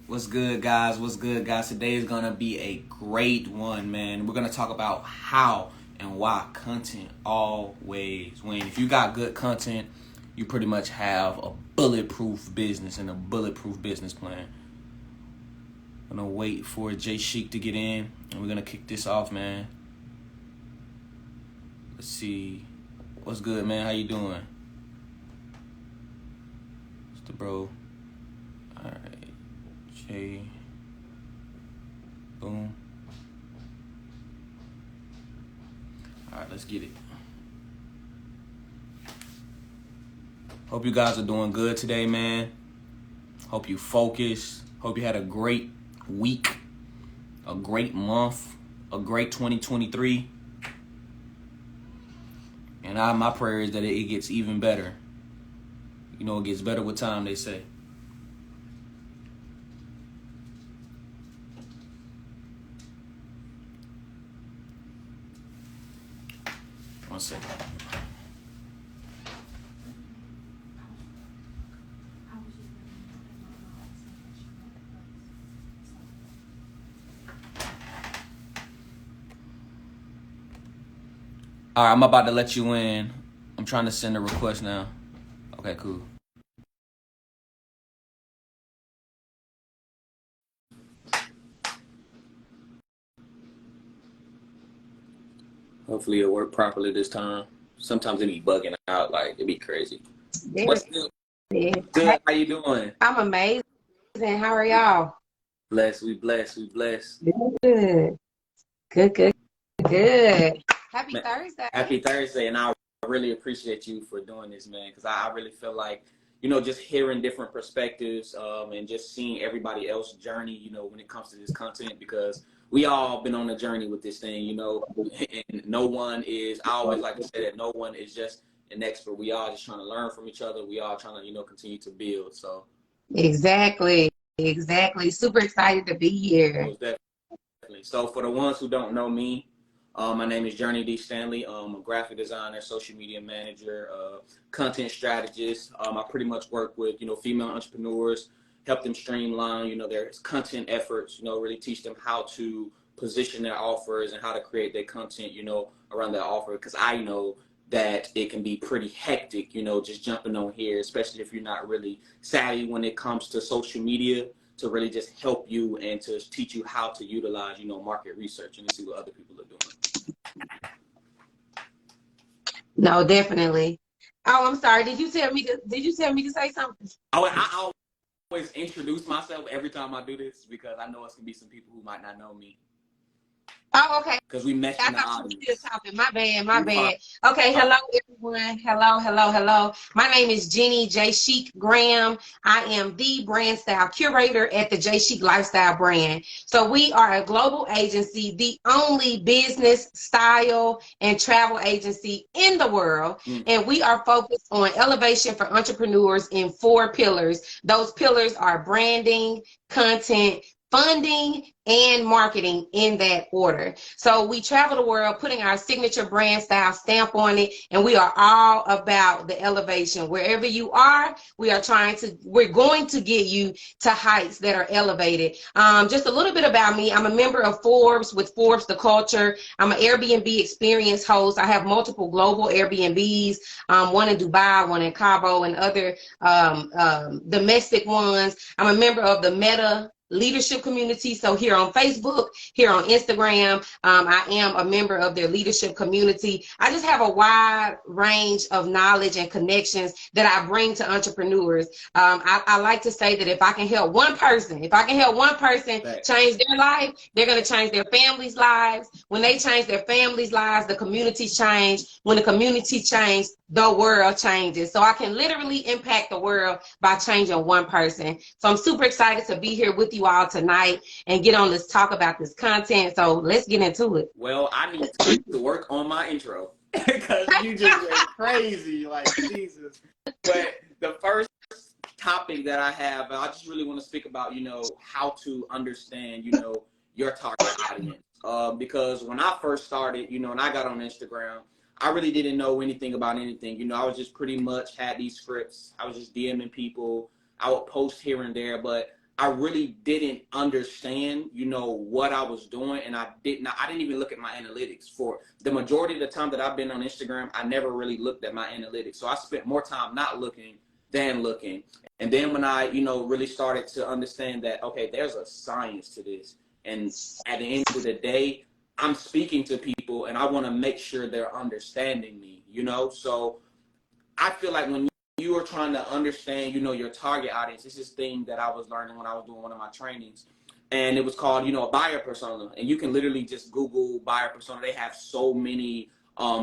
What's good, guys? What's good, guys? Today is gonna be a great one, man. We're gonna talk about how and why content always win. If you got good content, you pretty much have a bulletproof business and a bulletproof business plan. I'm gonna wait for Jay Sheik to get in, and we're gonna kick this off, man. Let's see. What's good, man? How you doing? It's the bro. All right, Jay. Boom. All right, let's get it. Hope you guys are doing good today, man. Hope you focused. Hope you had a great week, a great month, a great 2023. And my prayer is that it gets even better. You know, it gets better with time, they say. One second. All right, I'm about to let you in. I'm trying to send a request now. Okay, cool. Hopefully it'll work properly this time. Sometimes it be bugging out, like it be crazy. There What's it good? is. Good. How you doing? I'm amazing. How are y'all? Blessed. We blessed. We blessed. Good. Good, good, good. Happy Man, Thursday. happy Thursday, and I really appreciate you for doing this, man, because I really feel like, just hearing different perspectives, and just seeing everybody else's journey, when it comes to this content, because we all been on a journey with this thing, and no one is, I always like to say that no one is just an expert. We all just trying to learn from each other. We all trying to, continue to build. So, Exactly. Exactly. Super excited to be here. most definitely. So for the ones who don't know me, my name is Journey D. Stanley. I'm a graphic designer, social media manager, content strategist. I pretty much work with, female entrepreneurs, help them streamline, their content efforts, really teach them how to position their offers and how to create their content, around their offer. Because I know that it can be pretty hectic, just jumping on here, especially if you're not really savvy when it comes to social media, to really just help you and to teach you how to utilize, market research and to see what other people are doing. No, definitely. Oh, I'm sorry. Did you tell me to say something? I always introduce myself every time I do this because I know it's gonna be some people who might not know me Oh, okay. because we meshed I in the thought you were still audience. talking. My bad, my You fine? bad. Okay, hello everyone. Hello, hello, hello. My name is Jenny J. Chic Graham. I am the brand style curator at the J. Chic Lifestyle brand. So we are a global agency, the only business, style, and travel agency in the world. Mm. And we are focused on elevation for entrepreneurs in 4 pillars. Those pillars are branding, content, funding, and marketing in that order. So we travel the world putting our signature brand style stamp on it, and we are all about the elevation. Wherever you are, we're going to get you to heights that are elevated. Just a little bit about me. I'm a member of Forbes with Forbes The Culture. I'm an Airbnb experience host. I have multiple global Airbnbs, one in Dubai, one in Cabo, and other domestic ones. I'm a member of the Meta leadership community. So here on Facebook, here on Instagram, I am a member of their leadership community. I just have a wide range of knowledge and connections that I bring to entrepreneurs. I like to say that if I can help one person change their life, they're going to change their family's lives. When they change their family's lives, the communities change. When the community changes, the world changes. So I can literally impact the world by changing one person. So I'm super excited to be here with you all tonight and get on this talk about this content. So let's get into it. Well, I need to work on my intro because you just went crazy, like Jesus. But the first topic that I have, I just really want to speak about, how to understand, your target audience. Because when I first started, and I got on Instagram, I really didn't know anything about anything. I was just pretty much had these scripts. I was just DMing people. I would post here and there, but I really didn't understand, you know, what I was doing, and I didn't even look at my analytics. For the majority of the time that I've been on Instagram, I never really looked at my analytics. So I spent more time not looking than looking. And then when I, you know, really started to understand that, okay, there's a science to this. And at the end of the day, I'm speaking to people and I want to make sure they're understanding me, you know? So I feel like when you are trying to understand, you know, your target audience, this is thing that I was learning when I was doing one of my trainings. And it was called, you know, a buyer persona. And you can literally just Google buyer persona. They have so many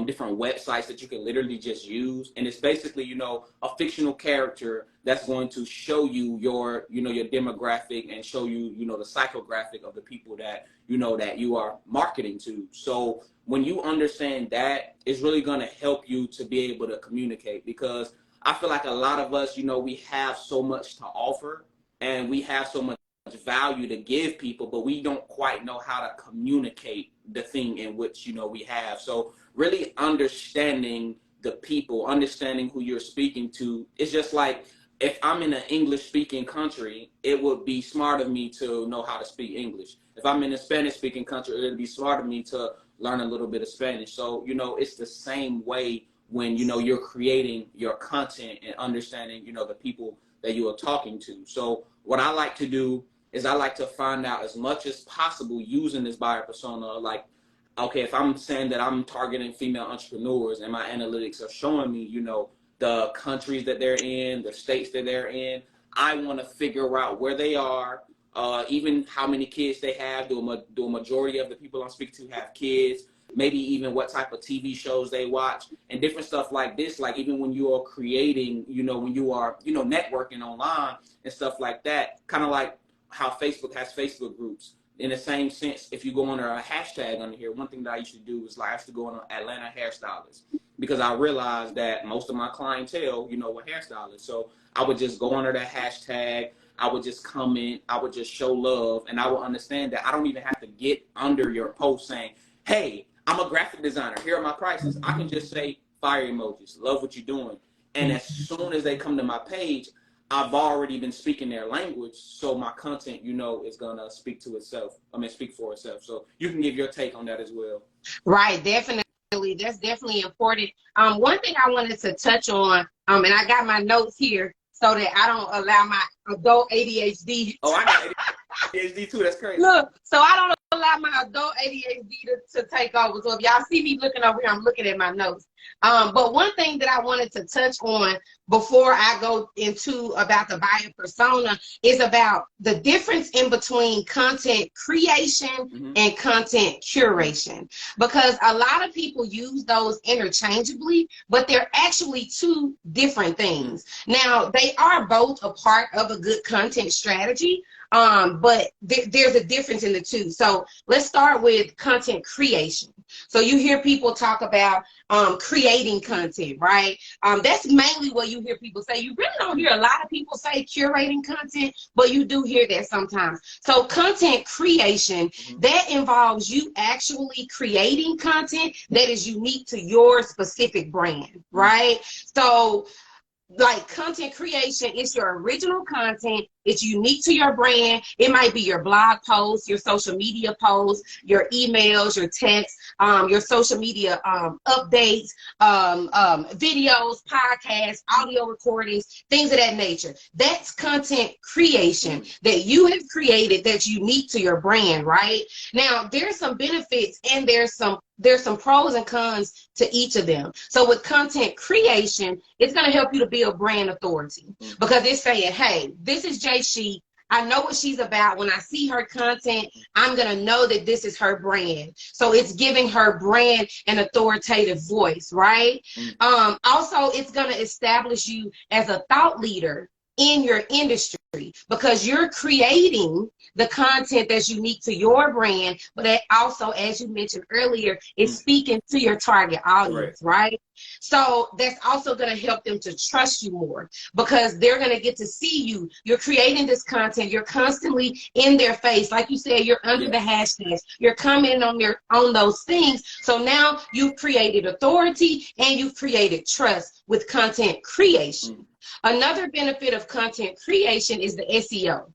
different websites that you can literally just use. And it's basically, you know, a fictional character that's going to show you your, you know, your demographic and show you, you know, the psychographic of the people that, you know, that you are marketing to. So when you understand that, it's really going to help you to be able to communicate, because I feel like a lot of us, you know, we have so much to offer and we have so much value to give people, but we don't quite know how to communicate the thing in which, you know, we have. So really understanding the people, understanding who you're speaking to. It's just like, if I'm in an English speaking country, it would be smart of me to know how to speak English. If I'm in a Spanish speaking country, it would be smart of me to learn a little bit of Spanish. So, you know, it's the same way when, you know, you're creating your content and understanding, you know, the people that you are talking to. So what I like to do is I like to find out as much as possible using this buyer persona. Like, okay, if I'm saying that I'm targeting female entrepreneurs and my analytics are showing me, you know, the countries that they're in, the states that they're in, I want to figure out where they are, even how many kids they have. Do a majority of the people I'm speaking to have kids? Maybe even what type of TV shows they watch and different stuff like this. Like even when you are creating, you know, when you are, you know, networking online and stuff like that, kind of like how Facebook has Facebook groups. In the same sense, if you go under a hashtag under here, one thing that I used to do was like I used to go on Atlanta hairstylists, because I realized that most of my clientele, you know, were hairstylists. So I would just go under that hashtag. I would just comment. I would just show love, and I would understand that I don't even have to get under your post saying, "Hey, I'm a graphic designer. Here are my prices." I can just say fire emojis, love what you're doing. And as soon as they come to my page, I've already been speaking their language. So my content, you know, is going to speak to itself. Speak for itself. So you can give your take on that as well. Right, definitely. That's definitely important. One thing I wanted to touch on, and I got my notes here so that I don't allow my adult ADHD. Oh, I got ADHD too. That's crazy. Look, so I don't allow my adult ADHD to take over. So if y'all see me looking over here, I'm looking at my notes. But one thing that I wanted to touch on before I go into about the buyer persona is about the difference in between content creation and content curation, because a lot of people use those interchangeably, but they're actually two different things. Now, they are both a part of a good content strategy, but there's a difference in the two. So let's start with content creation. So you hear people talk about creating content, right? That's mainly what you hear people say. You really don't hear a lot of people say curating content, but you do hear that sometimes. So content creation, that involves you actually creating content that is unique to your specific brand, right? So like content creation is your original content. It's unique to your brand. It might be your blog posts, your social media posts, your emails, your texts, your social media updates, videos, podcasts, audio recordings, things of that nature. That's content creation that you have created that's unique to your brand, right? Now, there's some benefits and there's some pros and cons to each of them. So with content creation, it's going to help you to build brand authority, because it's saying, hey, this is Jay She. I know what she's about. When I see her content, I'm going to know that this is her brand. So it's giving her brand an authoritative voice, right? Also, it's going to establish you as a thought leader in your industry, because you're creating the content that's unique to your brand, but that also, as you mentioned earlier, is speaking to your target audience, right? So that's also going to help them to trust you more, because they're going to get to see you. You're creating this content. You're constantly in their face. Like you said, you're under the hashtags. You're commenting on those things. So now you've created authority and you've created trust with content creation. Another benefit of content creation is the SEO.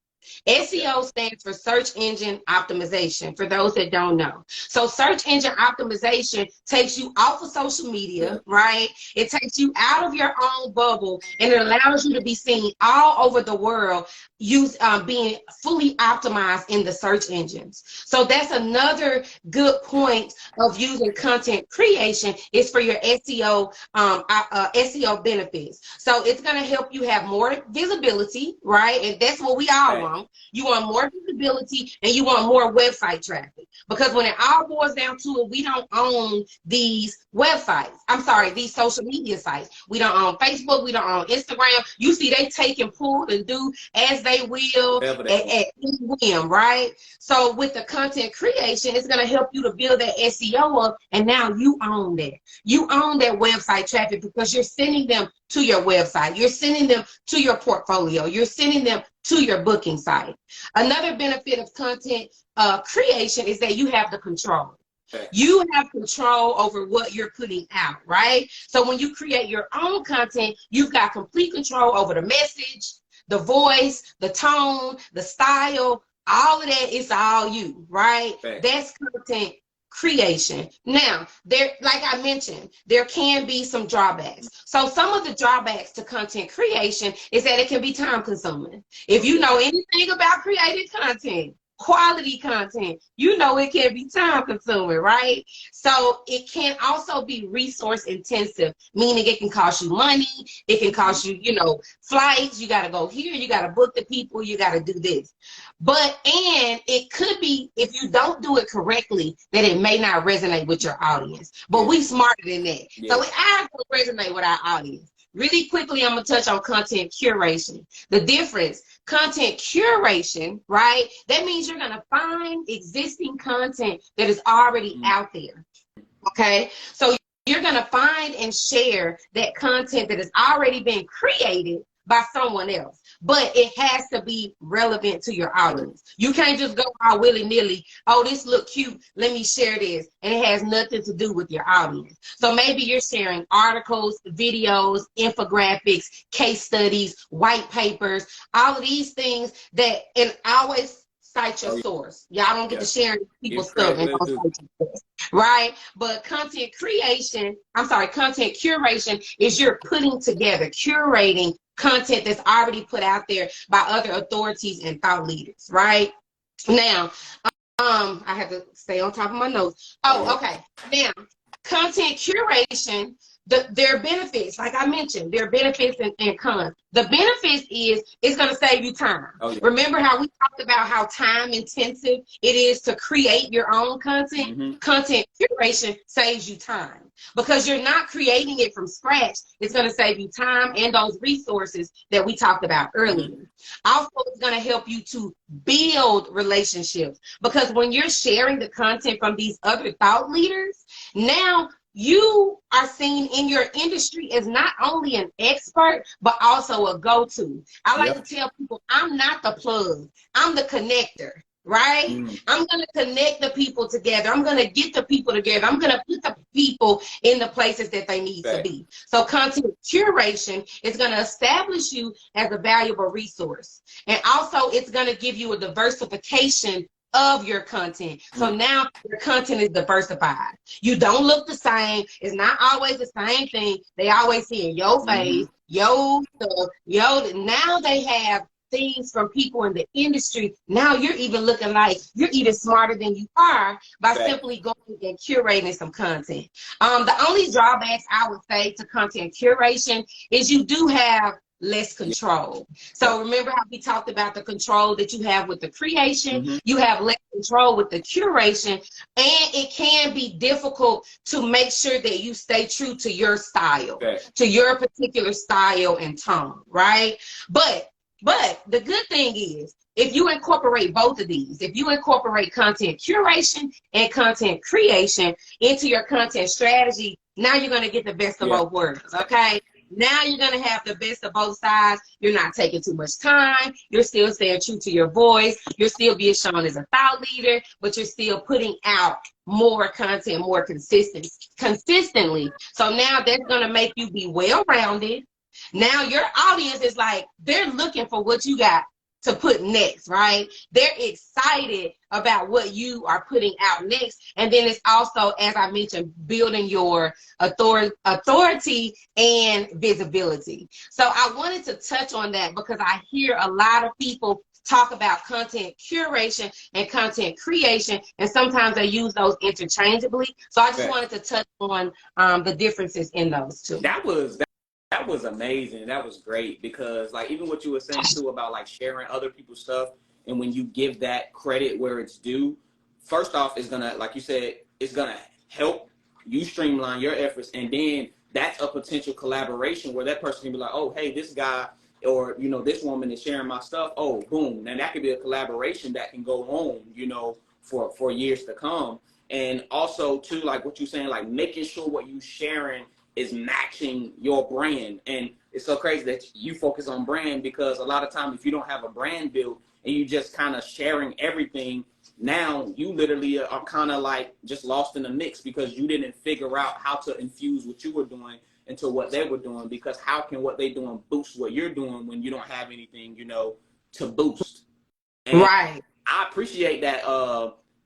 SEO stands for search engine optimization, for those that don't know. So search engine optimization takes you off of social media, right? It takes you out of your own bubble, and it allows you to be seen all over the world, being fully optimized in the search engines. So that's another good point of using content creation is for your SEO SEO benefits. So it's going to help you have more visibility, right? And that's what we all want. You want more visibility and you want more website traffic, because when it all boils down to it, we don't own these websites. I'm sorry, these social media sites. We don't own Facebook. We don't own Instagram. You see, they take and pull and do as they will at whim, right? So with the content creation, it's going to help you to build that SEO up, and now you own that. You own that website traffic because you're sending them to your website. You're sending them to your portfolio. You're sending them to your booking site. Another benefit of content creation is that you have the control. You have control over what you're putting out, right? So when you create your own content, you've got complete control over the message, the voice, the tone, the style, all of that is all you, right? That's content creation. Now, like I mentioned, there can be some drawbacks. So some of the drawbacks to content creation is that it can be time consuming. If you know anything about creating content, quality content, you know it can be time consuming, right? So it can also be resource intensive, meaning it can cost you money, it can cost you, flights, you got to go here, you got to book the people, you got to do this. And it could be, if you don't do it correctly, that it may not resonate with your audience. But we smarter than that. So it has to resonate with our audience. Really quickly, I'm going to touch on content curation. The difference, content curation, right? That means you're going to find existing content that is already out there, okay? So you're going to find and share that content that has already been created by someone else, but it has to be relevant to your audience. You can't just go out willy-nilly, oh, this look cute, let me share this, and it has nothing to do with your audience. So maybe you're sharing articles, videos, infographics, case studies, white papers, all of these things that, and always cite your source. Y'all don't get to share people's stuff and don't cite your source, right? But content curation is you're putting together, curating content that's already put out there by other authorities and thought leaders, right? Now, I have to stay on top of my notes. Oh, okay. Now, content curation, there are benefits, like I mentioned, there are benefits and cons. The benefits is it's going to save you time. Remember how we talked about how time intensive it is to create your own content? Content curation saves you time because you're not creating it from scratch. It's going to save you time and those resources that we talked about earlier. Also, it's going to help you to build relationships because when you're sharing the content from these other thought leaders, now you are seen in your industry as not only an expert, but also a go-to. I like to tell people, I'm not the plug, I'm the connector, right? I'm going to connect the people together. I'm going to get the people together. I'm going to put the people in the places that they need to be. So content curation is going to establish you as a valuable resource. And also it's going to give you a diversification of your content. So now your content is diversified. You don't look the same. It's not always the same thing. They always see in your face, yo stuff, now they have things from people in the industry. Now you're even looking like you're even smarter than you are by simply going and curating some content. The only drawbacks I would say to content curation is you do have less control. So remember how we talked about the control that you have with the creation? You have less control with the curation, and it can be difficult to make sure that you stay true to your style, to your particular style and tone, right? But the good thing is, if you incorporate both of these, if you incorporate content curation and content creation into your content strategy, now you're going to get the best of both worlds, okay? Now you're going to have the best of both sides. You're not taking too much time. You're still staying true to your voice. You're still being shown as a thought leader, but you're still putting out more content, more consistently. So now that's going to make you be well-rounded. Now your audience is like, they're looking for what you got to put next, right? They're excited about what you are putting out next. And then it's also, as I mentioned, building your authority and visibility. So I wanted to touch on that because I hear a lot of people talk about content curation and content creation, and sometimes they use those interchangeably. So I just wanted to touch on the differences in those two. That was amazing. That was great because like even what you were saying too about like sharing other people's stuff, and when you give that credit where it's due, first off, it's gonna, like you said, it's gonna help you streamline your efforts, and then that's a potential collaboration where that person can be like, oh, hey, this guy or, you know, this woman is sharing my stuff. Oh, boom. And that could be a collaboration that can go on, you know, for years to come. And also too, like what you're saying, like making sure what you sharing is matching your brand. And it's so crazy that you focus on brand because a lot of times if you don't have a brand built and you just kind of sharing everything, now you literally are kind of like just lost in the mix because you didn't figure out how to infuse what you were doing into what they were doing, because how can what they doing boost what you're doing when you don't have anything, you know, to boost? And right. I appreciate that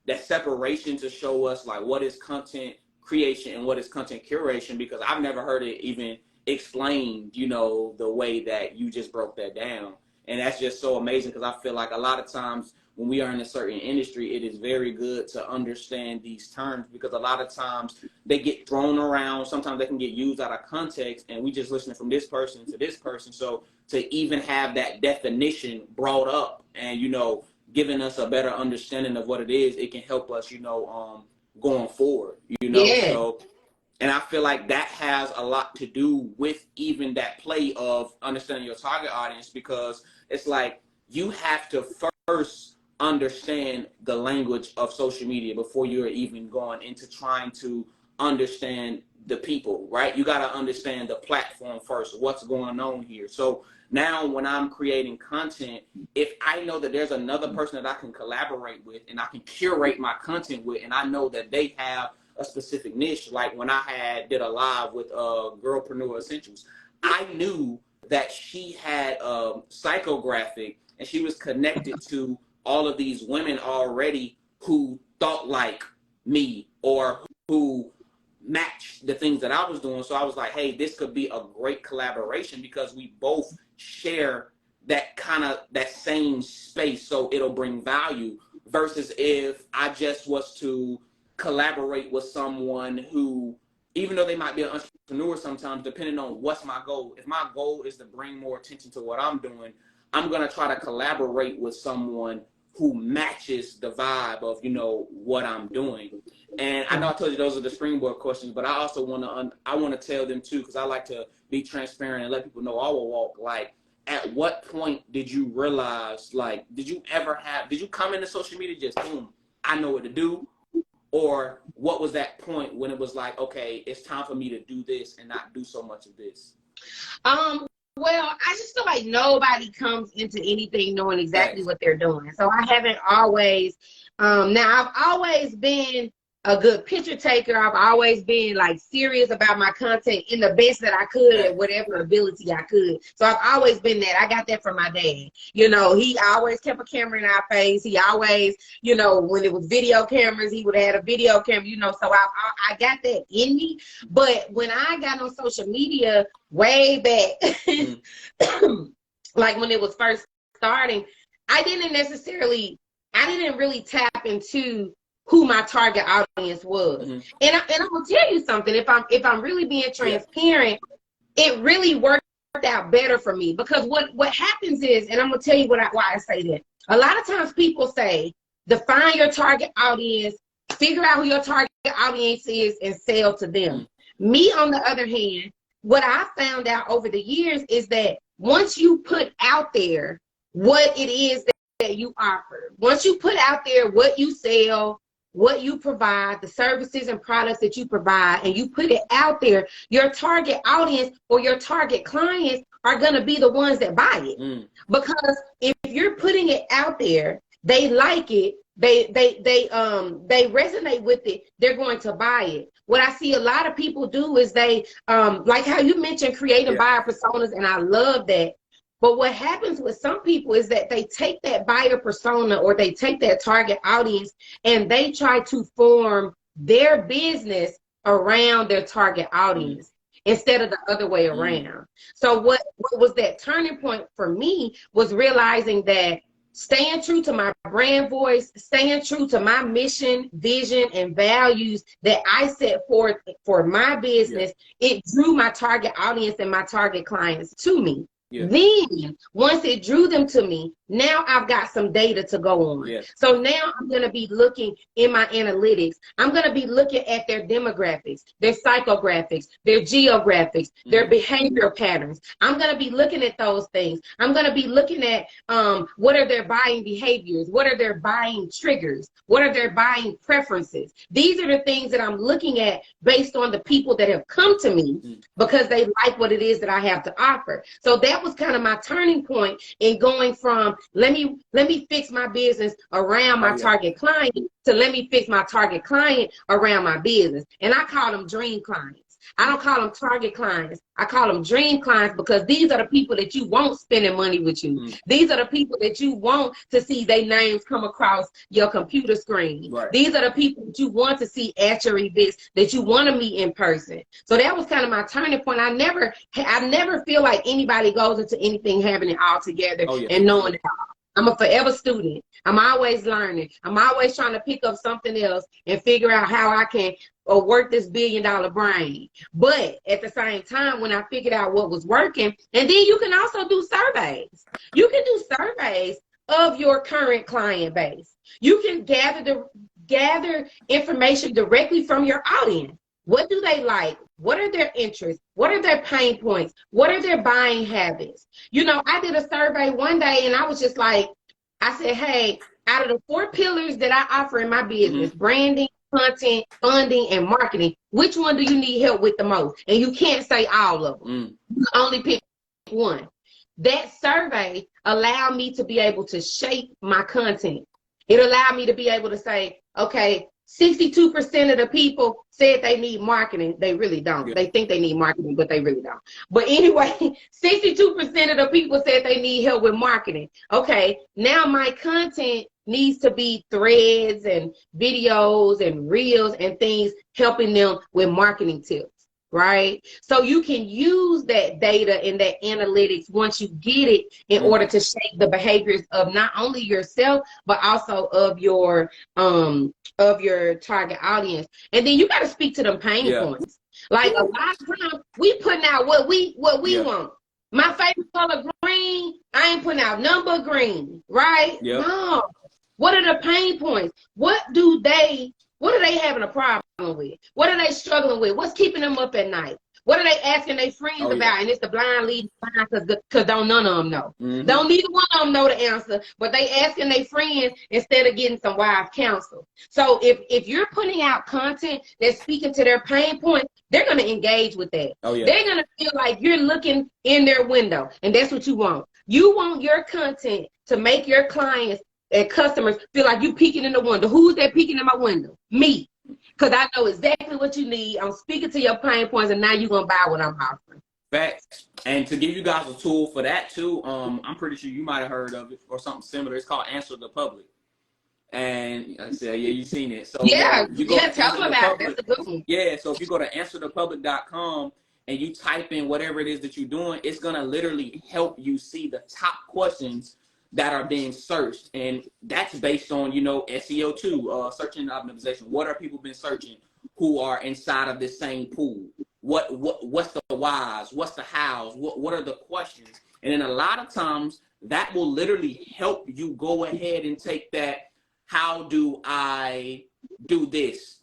that separation to show us like what is content creation and what is content curation, because I've never heard it even explained, you know, the way that you just broke that down. And that's just so amazing because I feel like a lot of times when we are in a certain industry, it is very good to understand these terms because a lot of times they get thrown around. Sometimes they can get used out of context and we just listening from this person to this person. So to even have that definition brought up and, you know, giving us a better understanding of what it is, it can help us, you know, going forward, you know. Yeah. So, and I feel like that has a lot to do with even that play of understanding your target audience, because it's like you have to first understand the language of social media before you're even going into trying to understand the people, right? You got to understand the platform first, what's going on here. So now when I'm creating content, if I know that there's another person that I can collaborate with and I can curate my content with, and I know that they have a specific niche, like when I did a live with Girlpreneur Essentials, I knew that she had psychographic and she was connected to all of these women already who thought like me or who matched the things that I was doing. So I was like, hey, this could be a great collaboration because we both share that same space, so it'll bring value, versus if I just was to collaborate with someone who, even though they might be an entrepreneur sometimes, depending on what's my goal, if my goal is to bring more attention to what I'm doing, I'm going to try to collaborate with someone who matches the vibe of, you know, what I'm doing. And I know I told you those are the springboard questions, but I also want to tell them too, because I like to be transparent and let people know our walk. Like, at what point did you realize, like, did you come into social media just boom, I know what to do? Or what was that point when it was like, okay, it's time for me to do this and not do so much of this? Well, I just feel like nobody comes into anything knowing exactly what they're doing. So I haven't always, now I've always been a good picture taker. I've always been like serious about my content in the best that I could at whatever ability I could. So I've always been that. I got that from my dad. You know, he always kept a camera in our face. He always, you know, when it was video cameras, he would have had a video camera, you know, so I got that in me. But when I got on social media way back, like when it was first starting, I didn't really tap into who my target audience was. And I'm gonna tell you something, if I'm really being transparent, it really worked out better for me, because what happens is, and I'm gonna tell you why I say that. A lot of times people say, define your target audience, figure out who your target audience is, and sell to them. Me, on the other hand, what I found out over the years is that once you put out there what it is that you offer, once you put out there what you sell, what you provide, the services and products that you provide, and you put it out there, your target audience or your target clients are going to be the ones that buy it. Because if you're putting it out there, they like it, they resonate with it, they're going to buy it. What I see a lot of people do is they, like how you mentioned creating buyer personas, and I love that. But what happens with some people is that they take that buyer persona or they take that target audience and they try to form their business around their target audience instead of the other way around. So what was that turning point for me was realizing that staying true to my brand voice, staying true to my mission, vision, and values that I set forth for my business, it drew my target audience and my target clients to me. Yeah. Then, once it drew them to me, now I've got some data to go on. Yeah. So now I'm going to be looking in my analytics. I'm going to be looking at their demographics, their psychographics, their geographics, their behavioral patterns. I'm going to be looking at those things. I'm going to be looking at what are their buying behaviors? What are their buying triggers? What are their buying preferences? These are the things that I'm looking at based on the people that have come to me because they like what it is that I have to offer. So that was kind of my turning point in going from let me fix my business around my target client to let me fix my target client around my business. And I call them dream clients. I don't call them target clients. I call them dream clients because these are the people that you want spending money with you. These are the people that you want to see their names come across your computer screen. Right. These are the people that you want to see at your events, that you want to meet in person. So that was kind of my turning point. I never feel like anybody goes into anything having it all together and knowing it all. I'm a forever student. I'm always learning. I'm always trying to pick up something else and figure out how I can work this billion-dollar brain. But at the same time, when I figured out what was working, and then you can also do surveys. You can do surveys of your current client base. You can gather information directly from your audience. What do they like? What are their interests? What are their pain points? What are their buying habits? You know, I did a survey one day and I was just like, I said, hey, out of the 4 pillars that I offer in my business, branding, content, funding, and marketing, which one do you need help with the most? And you can't say all of them. You can only pick one. That survey allowed me to be able to shape my content. It allowed me to be able to say, okay, 62% of the people said they need marketing. They really don't. They think they need marketing, but they really don't. But anyway, 62% of the people said they need help with marketing. Okay, now my content needs to be threads and videos and reels and things helping them with marketing tips. Right? So you can use that data and that analytics once you get it in order to shape the behaviors of not only yourself, but also of your target audience. And then you got to speak to them pain points. Like a lot of times we putting out what we want. My favorite color green, I ain't putting out none but green, right? No. What are the pain points? What are they having a problem with? What are they struggling with? What's keeping them up at night? What are they asking their friends about? And it's the blind leading blind because don't none of them know. Don't neither one of them know the answer, but they asking their friends instead of getting some wise counsel. So if you're putting out content that's speaking to their pain points, they're going to engage with that. They're going to feel like you're looking in their window, and that's what you want. You want your content to make your clients and customers feel like you peeking in the window. Who's that peeking in my window? Me. Because I know exactly what you need. I'm speaking to your pain points, and now you're going to buy what I'm offering. Facts. And to give you guys a tool for that, too, I'm pretty sure you might have heard of it or something similar. It's called Answer the Public. And like I said, you've seen it. So tell them about it. That's a good one. Yeah, so if you go to answerthepublic.com and you type in whatever it is that you're doing, it's going to literally help you see the top questions that are being searched, and that's based on, you know, SEO too, search engine optimization. What are people been searching who are inside of this same pool? What's the whys? What's the hows? What are the questions? And then a lot of times that will literally help you go ahead and take that. How do I do this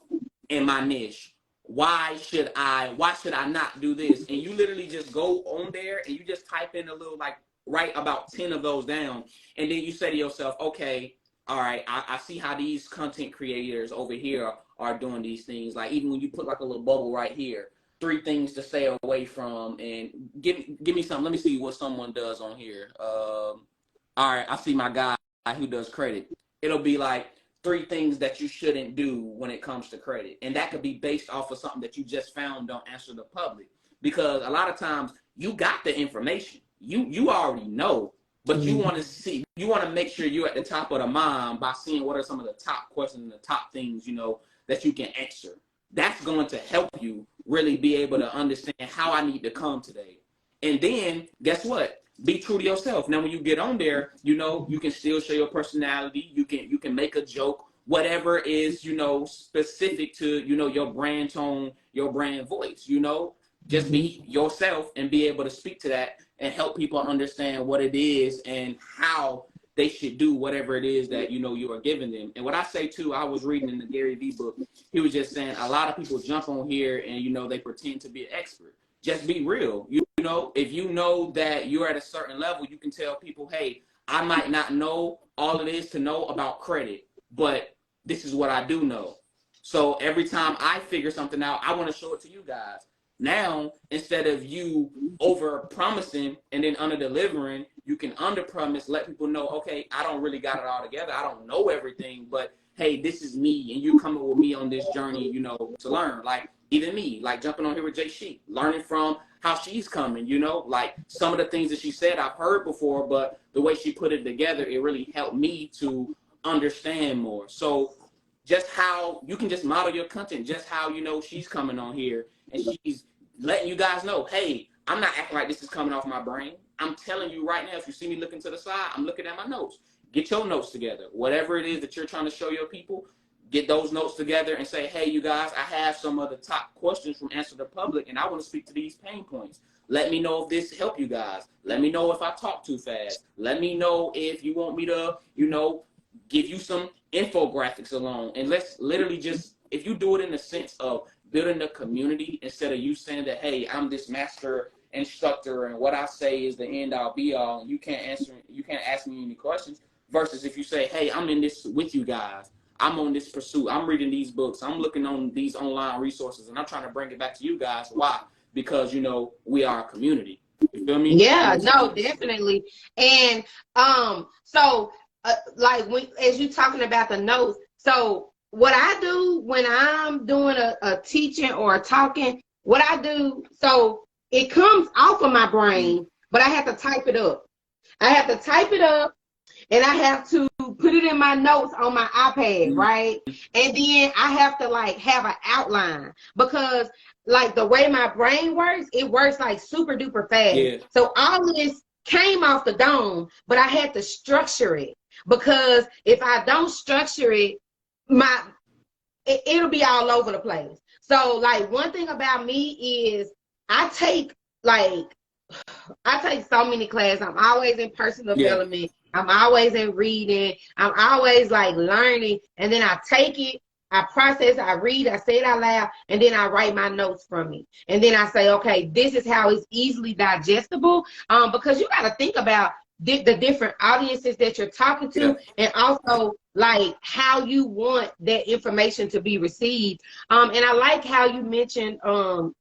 in my niche? Why should I not do this? And you literally just go on there and you just type in a little, like, write about 10 of those down, and then you say to yourself, okay, all right, I see how these content creators over here are doing these things. Like, even when you put like a little bubble right here, 3 things to stay away from, and give me something. Let me see what someone does on here. All right, I see my guy who does credit. It'll be like 3 things that you shouldn't do when it comes to credit, and that could be based off of something that you just found on Answer the Public, because a lot of times you got the information. you already know, but you want to see, you want to make sure you're at the top of the mind by seeing what are some of the top questions and the top things, you know, that you can answer. That's going to help you really be able to understand how I need to come today. And then guess what? Be true to yourself. Now, when you get on there, you know, you can still show your personality. You can make a joke, whatever is, you know, specific to, you know, your brand tone, your brand voice, you know, just be yourself and be able to speak to that and help people understand what it is and how they should do whatever it is that, you know, you are giving them. And what I say too, I was reading in the Gary Vee book, he was just saying a lot of people jump on here and, you know, they pretend to be an expert. Just be real. You know, if you know that you're at a certain level, you can tell people, hey, I might not know all it is to know about credit, but this is what I do know. So every time I figure something out, I want to show it to you guys. Now, instead of you over promising and then under delivering, you can under promise, let people know, okay, I don't really got it all together. I don't know everything, but hey, this is me. And you coming with me on this journey, you know, to learn. Like even me, like jumping on here with Jay Sheik, learning from how she's coming, you know, like some of the things that she said I've heard before, but the way she put it together, it really helped me to understand more. So just how you can just model your content, just how, you know, she's coming on here and she's letting you guys know, hey, I'm not acting like this is coming off my brain. I'm telling you right now, if you see me looking to the side, I'm looking at my notes. Get your notes together. Whatever it is that you're trying to show your people, get those notes together and say, hey, you guys, I have some of the top questions from Answer the Public, and I want to speak to these pain points. Let me know if this helped you guys. Let me know if I talk too fast. Let me know if you want me to, you know, give you some infographics along. And let's literally just, if you do it in the sense of building a community instead of you saying that, hey, I'm this master instructor and what I say is the end all be all, and you can't ask me any questions, versus if you say, hey, I'm in this with you guys. I'm on this pursuit. I'm reading these books. I'm looking on these online resources, and I'm trying to bring it back to you guys. Why? Because, you know, we are a community. You feel me? Yeah, no, definitely. And like as you talking about the notes, so what I do when I'm doing a teaching or a talking, what I do, so it comes off of my brain, but I have to type it up. I have to type it up, and I have to put it in my notes on my iPad, right? And then I have to like have an outline, because like the way my brain works, it works like super duper fast. Yeah. So all of this came off the dome, but I had to structure it, because if I don't structure it, it'll be all over the place. So like one thing about me is I take so many classes. I'm always in personal development. I'm always in reading. I'm always like learning. And then I take it, I process, I read, I say it out loud, and then I write my notes from it. And then I say, okay, this is how it's easily digestible. Because you got to think about the different audiences that you're talking to, and also like how you want that information to be received. And I like how you mentioned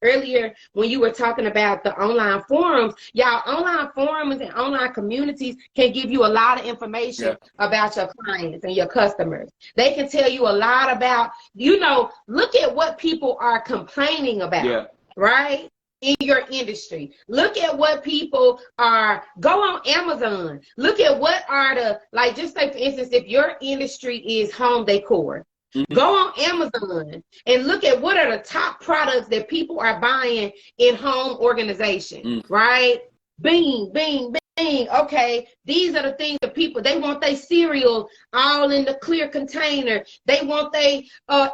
earlier when you were talking about the online forums. Y'all, online forums and online communities can give you a lot of information about your clients and your customers. They can tell you a lot about, you know, look at what people are complaining about, right? In your industry. Look at what people are, go on Amazon. Look at what are the, like, just say for instance, if your industry is home decor, go on Amazon and look at what are the top products that people are buying in home organization, right? Bing, bing, bing. Okay, these are the things that people, they want their cereal all in the clear container. They want their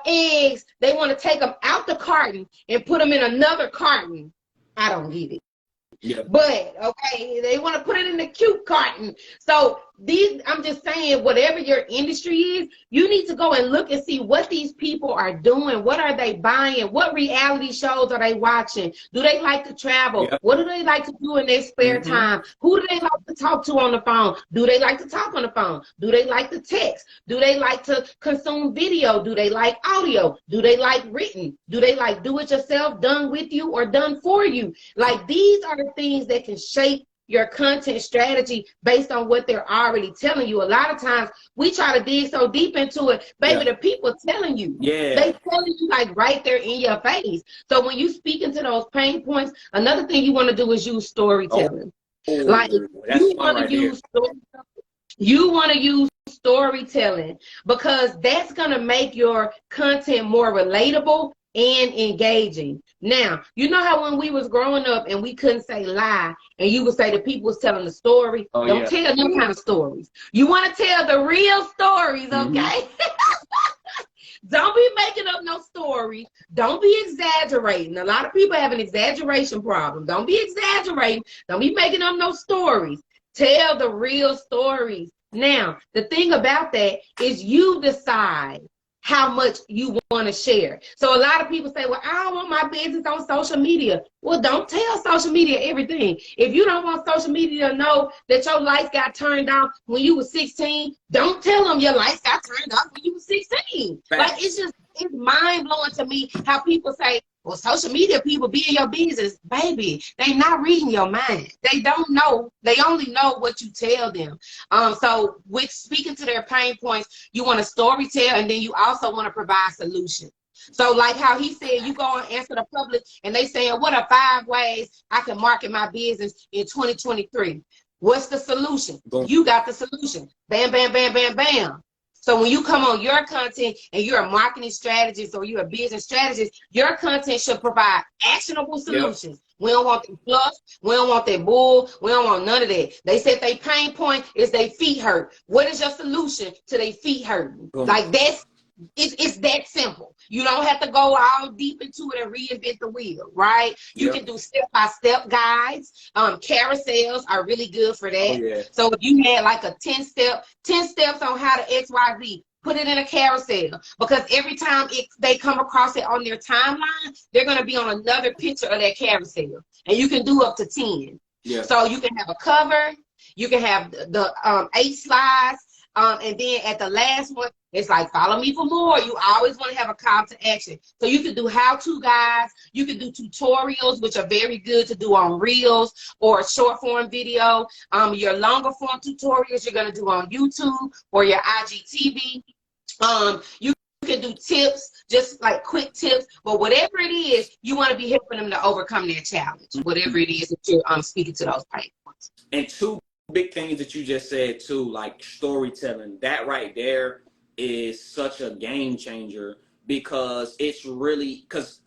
eggs. They want to take them out the carton and put them in another carton. I don't get it. But okay, they want to put it in the cute carton. So these, I'm just saying, whatever your industry is, you need to go and look and see what these people are doing. What are they buying? What reality shows are they watching? Do they like to travel? What do they like to do in their spare time? Who do they like to talk to on the phone? Do they like to talk on the phone? Do they like to text? Do they like to consume video? Do they like audio? Do they like written? Do they like do it yourself, done with you, or done for you? Like, these are the things that can shape your content strategy based on what they're already telling you. A lot of times we try to dig so deep into it, baby, the people telling you. They telling you like right there in your face. So when you speak into those pain points, another thing you want to do is use storytelling. Like Oh, that's you fun want to right there. use storytelling because that's going to make your content more relatable and engaging. Now, you know how when we was growing up and we couldn't say lie and you would say the people was telling the story? Oh Don't yeah. tell them kind of stories. You want to tell the real stories, Mm-hmm. okay? Don't be making up no stories. Don't be exaggerating. A lot of people have an exaggeration problem. Don't be exaggerating. Don't be making up no stories. Tell the real stories. Now, the thing about that is you decide how much you want to share. So a lot of people say, well, I don't want my business on social media. Well, don't tell social media everything. If you don't want social media to know that your lights got turned off when you were 16, don't tell them your lights got turned off when you were 16. Like, Facts. it's mind blowing to me how people say, well, social media people be in your business. Baby, they not reading your mind. They don't know. They only know what you tell them. So with speaking to their pain points, you want to story tell, and then you also want to provide solutions. So like how he said, you go and answer the public and they saying, what are 5 ways I can market my business in 2023? What's the solution? Boom. You got the solution. Bam, bam, bam, bam, bam. So when you come on your content and you're a marketing strategist or you're a business strategist, your content should provide actionable solutions. Yep. We don't want the fluff. We don't want that bull. We don't want none of that. They said their pain point is their feet hurt. What is your solution to their feet hurting? Boom. Like it's that simple. You don't have to go all deep into it and reinvent the wheel, right? You Yep. can do step-by-step guides. Carousels are really good for that. Oh, yeah. So if you had like a 10 steps on how to XYZ, put it in a carousel, because every time they come across it on their timeline, they're going to be on another picture of that carousel. And you can do up to 10. Yeah. So you can have a cover, you can have the 8 slides, and then at the last one, it's like, follow me for more. You always want to have a call to action. So you can do how-to guides. You can do tutorials, which are very good to do on Reels or short form video. Your longer form tutorials you're going to do on YouTube or your IGTV. You can do tips, just like quick tips. But whatever it is, you want to be helping them to overcome their challenge, whatever it is that you're speaking to those pain points. And 2 big things that you just said too, like storytelling, that right there is such a game changer, because it's really, because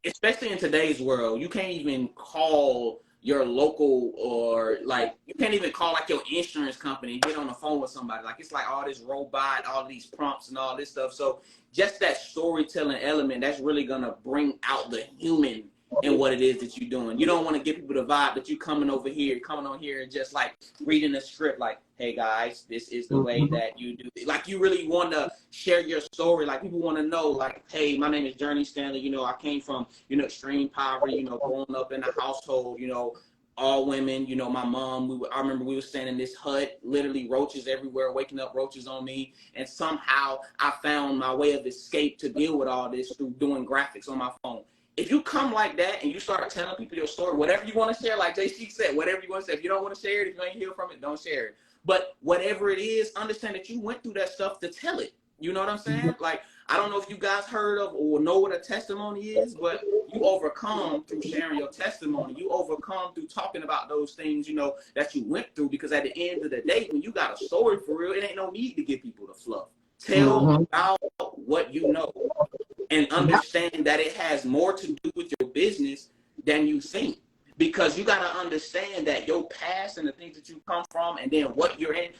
especially in today's world, you can't even call your local, or like you can't even call like your insurance company and get on the phone with somebody. Like, it's like all this robot, all these prompts and all this stuff. So just that storytelling element, that's really gonna bring out the human in what it is that you're doing. You don't want to give people the vibe that you coming on here and just like reading a script like, hey guys, this is the way that you do it. Like, you really want to share your story. Like, people want to know, like, hey, my name is Journey Stanley. You know, I came from, extreme poverty, growing up in a household, all women, my mom, I remember we were staying in this hut, literally roaches everywhere, waking up roaches on me. And somehow I found my way of escape to deal with all this through doing graphics on my phone. If you come like that and you start telling people your story, whatever you want to share, like JC said, whatever you want to say, if you don't want to share it, if you ain't heal from it, don't share it. But whatever it is, understand that you went through that stuff to tell it. You know what I'm saying? Like, I don't know if you guys heard of or know what a testimony is, but you overcome through sharing your testimony. You overcome through talking about those things, that you went through, because at the end of the day, when you got a story for real, it ain't no need to give people the fluff. Tell about what you know. And understand that it has more to do with your business than you think. Because you got to understand that your past and the things that you come from and then what you're in,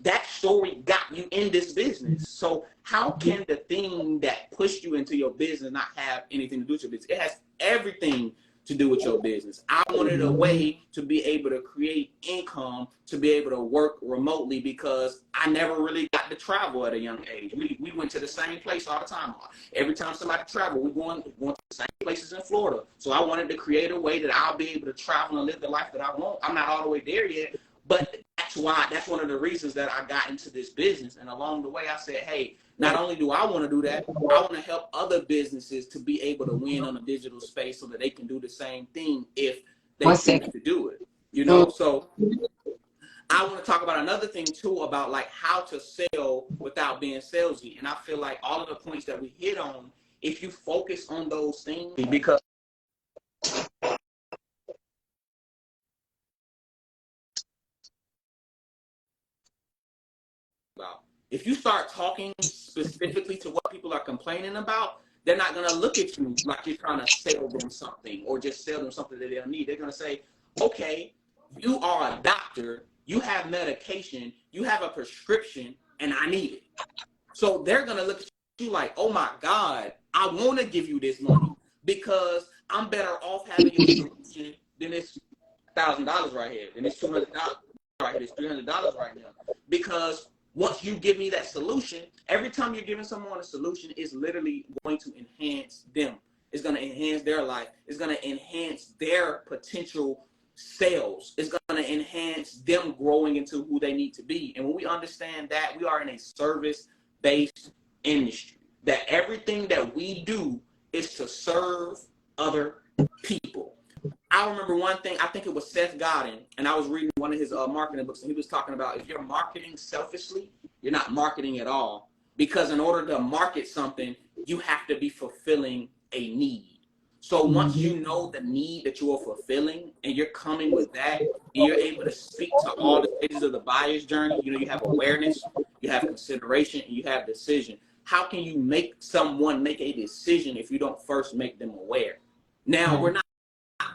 that story got you in this business. So how can the thing that pushed you into your business not have anything to do with your business? It has everything to do with your business. I wanted a way to be able to create income, to be able to work remotely, because I never really got to travel at a young age. We went to the same place all the time. Every time somebody traveled, we going to the same places in Florida. So I wanted to create a way that I'll be able to travel and live the life that I want. I'm not all the way there yet, but that's one of the reasons that I got into this business. And along the way, I said, hey, not only do I want to do that, I want to help other businesses to be able to win on the digital space so that they can do the same thing if they choose to do it. So I want to talk about another thing too, about like how to sell without being salesy. And I feel like all of the points that we hit on, if you focus on those things, because if you start talking specifically to what people are complaining about, they're not going to look at you like you're trying to sell them something or just sell them something that they'll need. They're going to say, okay, you are a doctor, you have medication, you have a prescription, and I need it. So they're going to look at you like, oh my God, I want to give you this money because I'm better off having your solution than this $1,000 right here, than this $200 right here, this $300 right now. Because once you give me that solution, every time you're giving someone a solution, it's literally going to enhance them. It's going to enhance their life. It's going to enhance their potential sales. It's going to enhance them growing into who they need to be. And when we understand that, we are in a service-based industry, that everything that we do is to serve other people. I remember one thing, I think it was Seth Godin, and I was reading one of his marketing books, and he was talking about if you're marketing selfishly, you're not marketing at all. Because in order to market something, you have to be fulfilling a need. So once you know the need that you are fulfilling, and you're coming with that, and you're able to speak to all the stages of the buyer's journey, you know, you have awareness, you have consideration, and you have decision. How can you make someone make a decision if you don't first make them aware? Now, we're not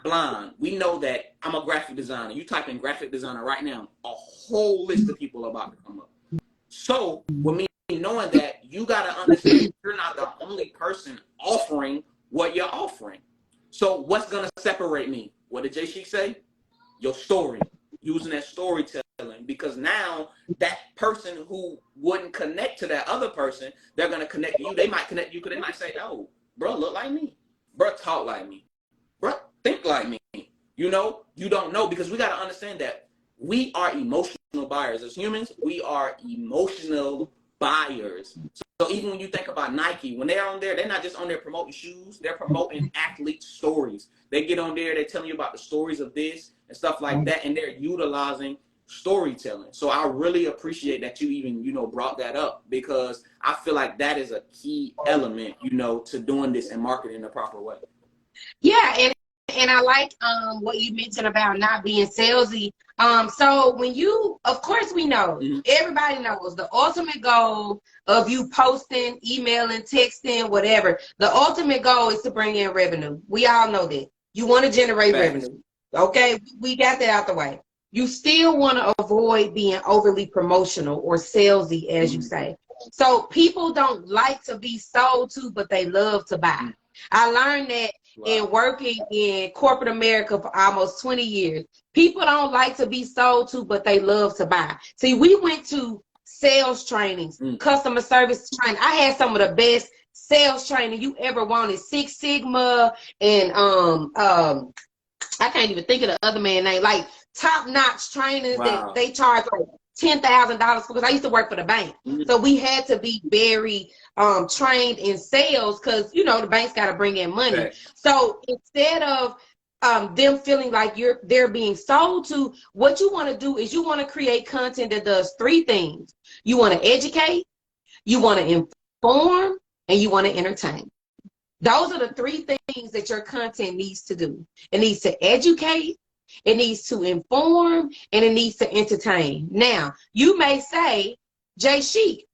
blind. We know that I'm a graphic designer. You type in graphic designer right now, a whole list of people are about to come up. So with me knowing that, you got to understand you're not the only person offering what you're offering. So what's going to separate me? What did Jay Sheik say? Your story. Using that storytelling, because now that person who wouldn't connect to that other person, they're going to connect to you. They might connect you because they might say, oh, bro, look like me. Bro, talk like me. Bro, think like me. You know, you don't know, because we got to understand that we are emotional buyers. As humans, we are emotional buyers. So even when you think about Nike, when they're on there, they're not just on there promoting shoes, they're promoting athlete stories. They get on there, they're telling you about the stories of this and stuff like that, and they're utilizing storytelling. So I really appreciate that you even, you know, brought that up, because I feel like that is a key element, you know, to doing this and marketing in the proper way. Yeah, and I like what you mentioned about not being salesy. So when you, of course we know, everybody knows the ultimate goal of you posting, emailing, texting, whatever, the ultimate goal is to bring in revenue. We all know that. You want to generate revenue. Okay, we got that out the way. You still want to avoid being overly promotional or salesy, as you say. So people don't like to be sold to, but they love to buy. I learned that in working in corporate America for almost 20 years. People don't like to be sold to, but they love to buy. See, we went to sales trainings, customer service training. I had some of the best sales training you ever wanted. Six Sigma and I can't even think of the other man's name. Like top-notch trainers that they charge like $10,000 for, because I used to work for the bank. So we had to be very trained in sales, because, you know, the bank's got to bring in money. So instead of them feeling like they're being sold to, what you want to do is you want to create content that does three things. You want to educate, you want to inform, and you want to entertain. Those are the three things that your content needs to do. It needs to educate, it needs to inform, and it needs to entertain. Now, you may say, Jay Sheik,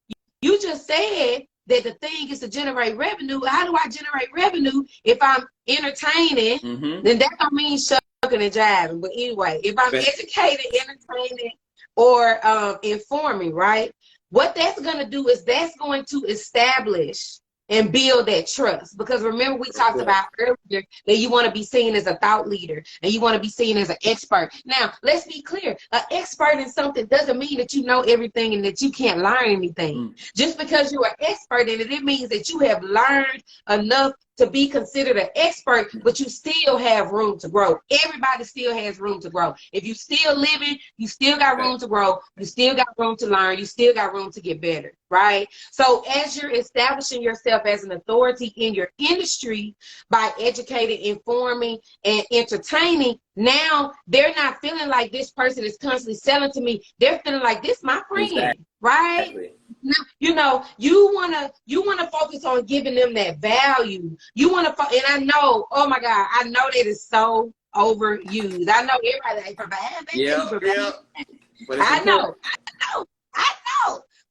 you just said that the thing is to generate revenue. How do I generate revenue if I'm entertaining? Then that don't mean shucking and jiving. But anyway, if I'm educated, entertaining, or informing, right? What that's going to do is that's going to establish and build that trust. Because remember, we talked about earlier that you want to be seen as a thought leader and you want to be seen as an expert. Now, let's be clear. An expert in something doesn't mean that you know everything and that you can't learn anything. Just because you're an expert in it, it means that you have learned enough to be considered an expert, but you still have room to grow. Everybody still has room to grow. If you still living, you still got room to grow. You still got room to learn. You still got room to get better, right? So as you're establishing yourself as an authority in your industry by educating, informing, and entertaining, now they're not feeling like this person is constantly selling to me. They're feeling like this my friend, right? Now, you know, you wanna focus on giving them that value. You wanna, and I know, oh my God, I know that is so overused. I know everybody ain't providing. I know.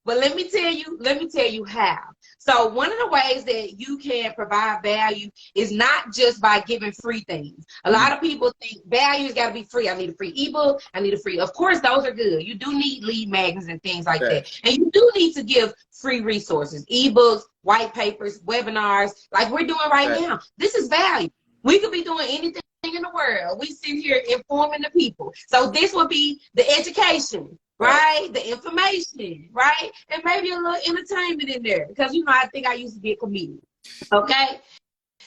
But let me tell you how. So one of the ways that you can provide value is not just by giving free things. A lot of people think value's got to be free. I need a free ebook. I need a free. Of course, those are good. You do need lead magnets and things like that. And you do need to give free resources, ebooks, white papers, webinars, like we're doing right now. This is value. We could be doing anything in the world. We sit here informing the people. So this would be the education. Right? The information, right? And maybe a little entertainment in there. Because, you know, I think I used to be a comedian. Okay?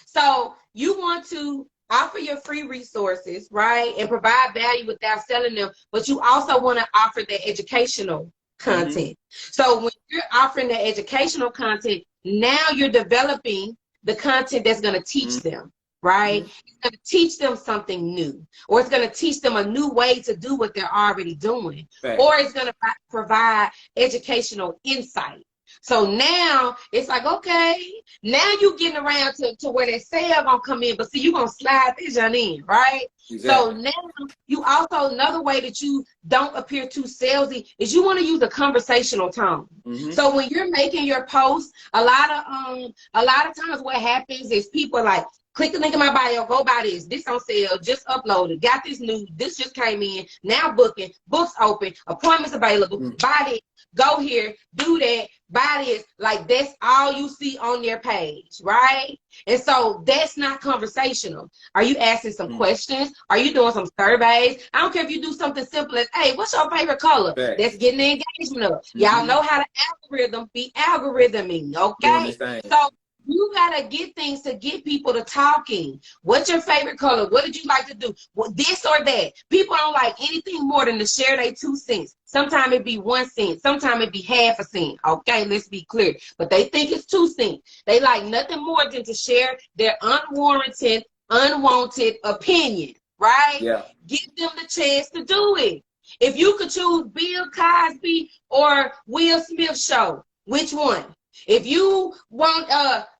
So you want to offer your free resources, right? And provide value without selling them. But you also want to offer the educational content. So when you're offering the educational content, now you're developing the content that's going to teach them. Right? It's going to teach them something new, or it's going to teach them a new way to do what they're already doing, or it's going to provide educational insight. So now it's like, okay, now you getting around to where that sale gonna come in, but see, you gonna slide this on in, right? Exactly. So now you also, another way that you don't appear too salesy is you want to use a conversational tone. So when you're making your posts, a lot of times what happens is people are like, click the link in my bio, go buy this. This on sale, just uploaded. Got this new, this just came in. Now booking, books open, appointments available. Buy this, go here, do that, buy this. Like that's all you see on their page, right? And so that's not conversational. Are you asking some questions? Are you doing some surveys? I don't care if you do something simple as, hey, what's your favorite color? That's getting the engagement up. Y'all know how the algorithm be algorithming, okay? So you gotta get things to get people to talking. What's your favorite color? What did you like to do? Well, this or that. People don't like anything more than to share their 2 cents. Sometimes it be 1 cent. Sometimes it be half a cent. Okay, let's be clear. But they think it's 2 cents. They like nothing more than to share their unwarranted, unwanted opinion. Right? Yeah. Give them the chance to do it. If you could choose Bill Cosby or Will Smith show, which one? If you want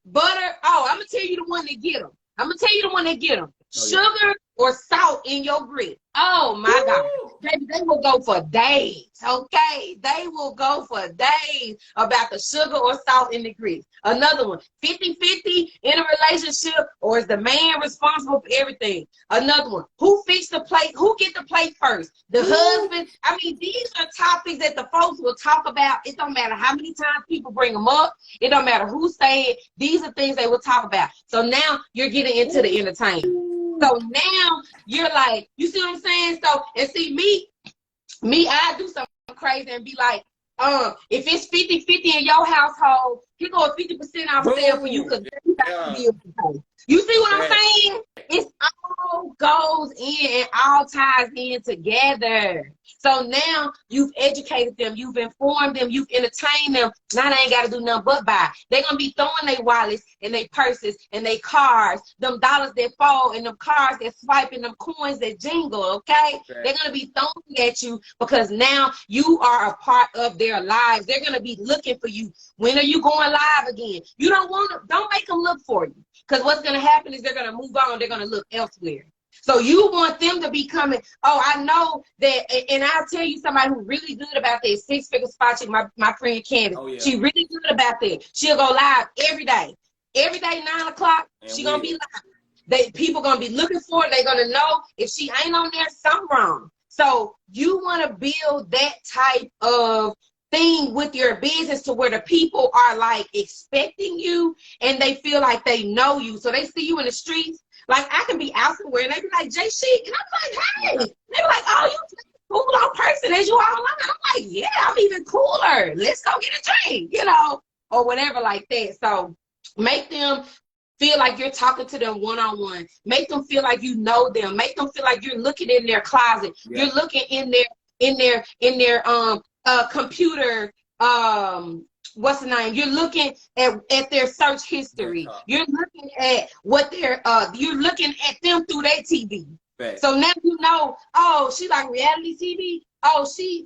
butter, I'm gonna tell you the one that get them. I'm gonna tell you the one that get them. Sugar or salt in your grits. Oh my God. Baby, they will go for days, okay? They will go for days about the sugar or salt in the grits. Another one, 50-50 in a relationship, or is the man responsible for everything? Another one, who fixed the plate? Who get the plate first? The husband? I mean, these are topics that the folks will talk about. It don't matter how many times people bring them up. It don't matter who say it. These are things they will talk about. So now you're getting into the entertainment. So now you're like, you see what I'm saying? So, and see me, I do something crazy and be like, if it's 50-50 in your household, here go a 50% off sale for you because you got to be able to pay. You see what I'm saying? It all goes in and all ties in together. So now you've educated them, you've informed them, you've entertained them. Now they ain't got to do nothing but buy. They're going to be throwing their wallets and their purses and their cars, them dollars that fall and them cars that swipe and them coins that jingle, okay? They're going to be throwing at you because now you are a part of their lives. They're going to be looking for you. When are you going live again? You don't make them look for you because what's going to happen is they're going to move on. They're going to look elsewhere. So you want them to be coming. Oh, I know that, and I'll tell you somebody who's really good about that. 6-figure spot chick, my friend Candace. She really good about that. She'll go live every day. Every day, 9 o'clock, she gonna be live. People gonna be looking for it. They're gonna know if she ain't on there, something wrong. So you want to build that type of thing with your business to where the people are like expecting you and they feel like they know you. So they see you in the streets. Like I can be out somewhere and they be like, Jay Chic, and I'm like, hey. They be like, oh, you cool on person as you are online. I'm like, yeah, I'm even cooler. Let's go get a drink, or whatever like that. So make them feel like you're talking to them one-on-one. Make them feel like you know them. Make them feel like you're looking in their closet. Yeah. You're looking in their computer, what's the name? You're looking at their search history. You're looking at what you're looking at them through their TV. Right. So now you know, oh, she like reality TV. Oh, she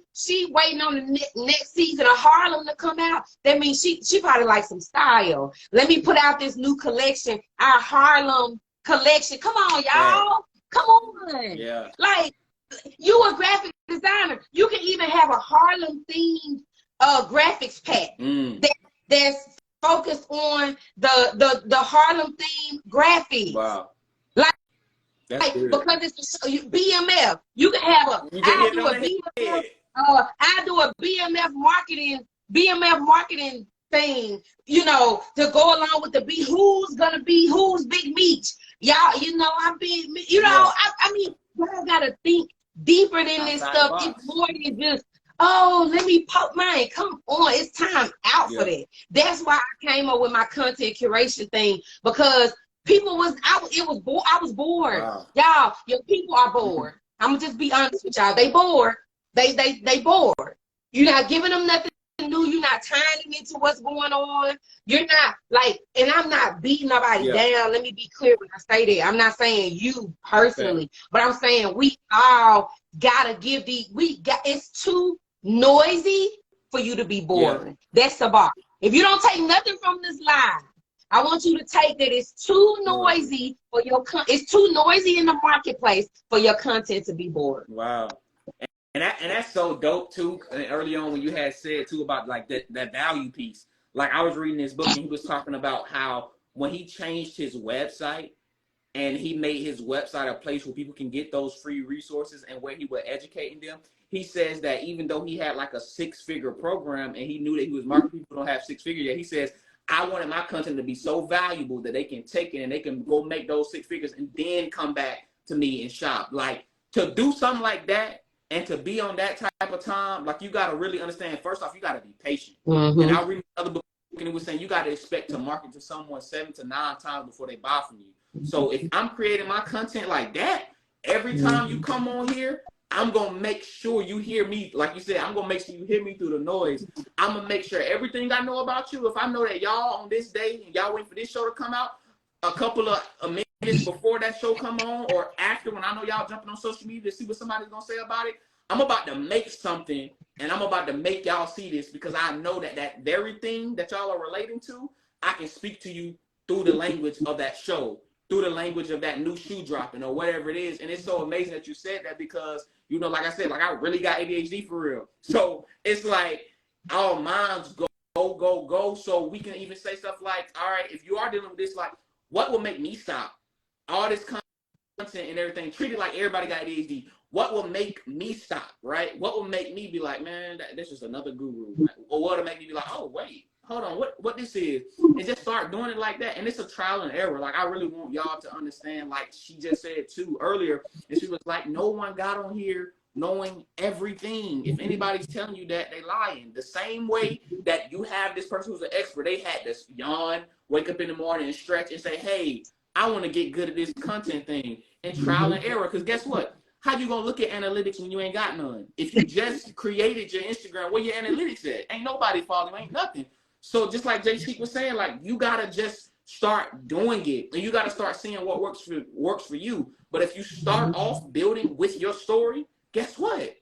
waiting on the next season of Harlem to come out. That means she probably like some style. Let me put out this new collection, our Harlem collection. Come on, y'all. Yeah. Come on. Yeah. Like, you a graphic designer. You can even have a Harlem themed graphics pack that's focused on the Harlem theme graphics. Wow. Like, because it's BMF. You can have I do a BMF marketing thing, you know, to go along with who's Big Meech. Y'all, you know, I mean, y'all gotta think deeper than this stuff. It's more than just, oh, let me pop mine. Come on, it's time out for that. That's why I came up with my content curation thing, because I was bored. Wow. Y'all, your people are bored. I'm gonna just be honest with y'all. They bored. They bored. You're not giving them nothing new. You're not tying them into what's going on. You're not like, and I'm not beating nobody down. Let me be clear when I say that. I'm not saying you personally, but I'm saying we all gotta give it's too noisy for you to be boring. That's the bar. If you don't take nothing from this live, I want you to take that it's too noisy for it's too noisy in the marketplace for your content to be boring. Wow. And that's so dope too. And early on when you had said too about like that value piece. Like I was reading this book and he was talking about how when he changed his website and he made his website a place where people can get those free resources and where he was educating them. He says that even though he had like a 6-figure program and he knew that he was marketing people don't have 6 figures yet, he says, I wanted my content to be so valuable that they can take it and they can go make those 6 figures and then come back to me and shop. Like to do something like that and to be on that type of time, like you got to really understand, first off, you got to be patient. And I read another book and it was saying you got to expect to market to someone 7 to 9 times before they buy from you. So if I'm creating my content like that, every time you come on here, I'm going to make sure you hear me. Like you said, I'm going to make sure you hear me through the noise. I'm going to make sure everything I know about you, if I know that y'all on this day and y'all waiting for this show to come out, a couple of minutes before that show come on or after when I know y'all jumping on social media to see what somebody's going to say about it, I'm about to make something and I'm about to make y'all see this because I know that very thing that y'all are relating to, I can speak to you through the language of that show, through the language of that new shoe dropping or whatever it is. And it's so amazing that you said that because, you know, like I said, like I really got ADHD for real. So it's like our minds go. So we can even say stuff like, all right, if you are dealing with this, like what will make me stop? All this content and everything, treat it like everybody got ADHD. What will make me stop, right? What will make me be like, man, this is another guru? Or what will make me be like, oh, wait, hold on, what this is? And just start doing it like that. And it's a trial and error. Like, I really want y'all to understand, like she just said, too, earlier. And she was like, no one got on here knowing everything. If anybody's telling you that, they lying. The same way that you have this person who's an expert, they had this yawn, wake up in the morning and stretch and say, hey, I want to get good at this content thing. And trial and error. Because guess what? How you gonna look at analytics when you ain't got none? If you just created your Instagram, where your analytics at? Ain't nobody following, ain't nothing. So just like Jay Sheik was saying, like you gotta just start doing it, and you gotta start seeing what works for you. But if you start off building with your story, guess what?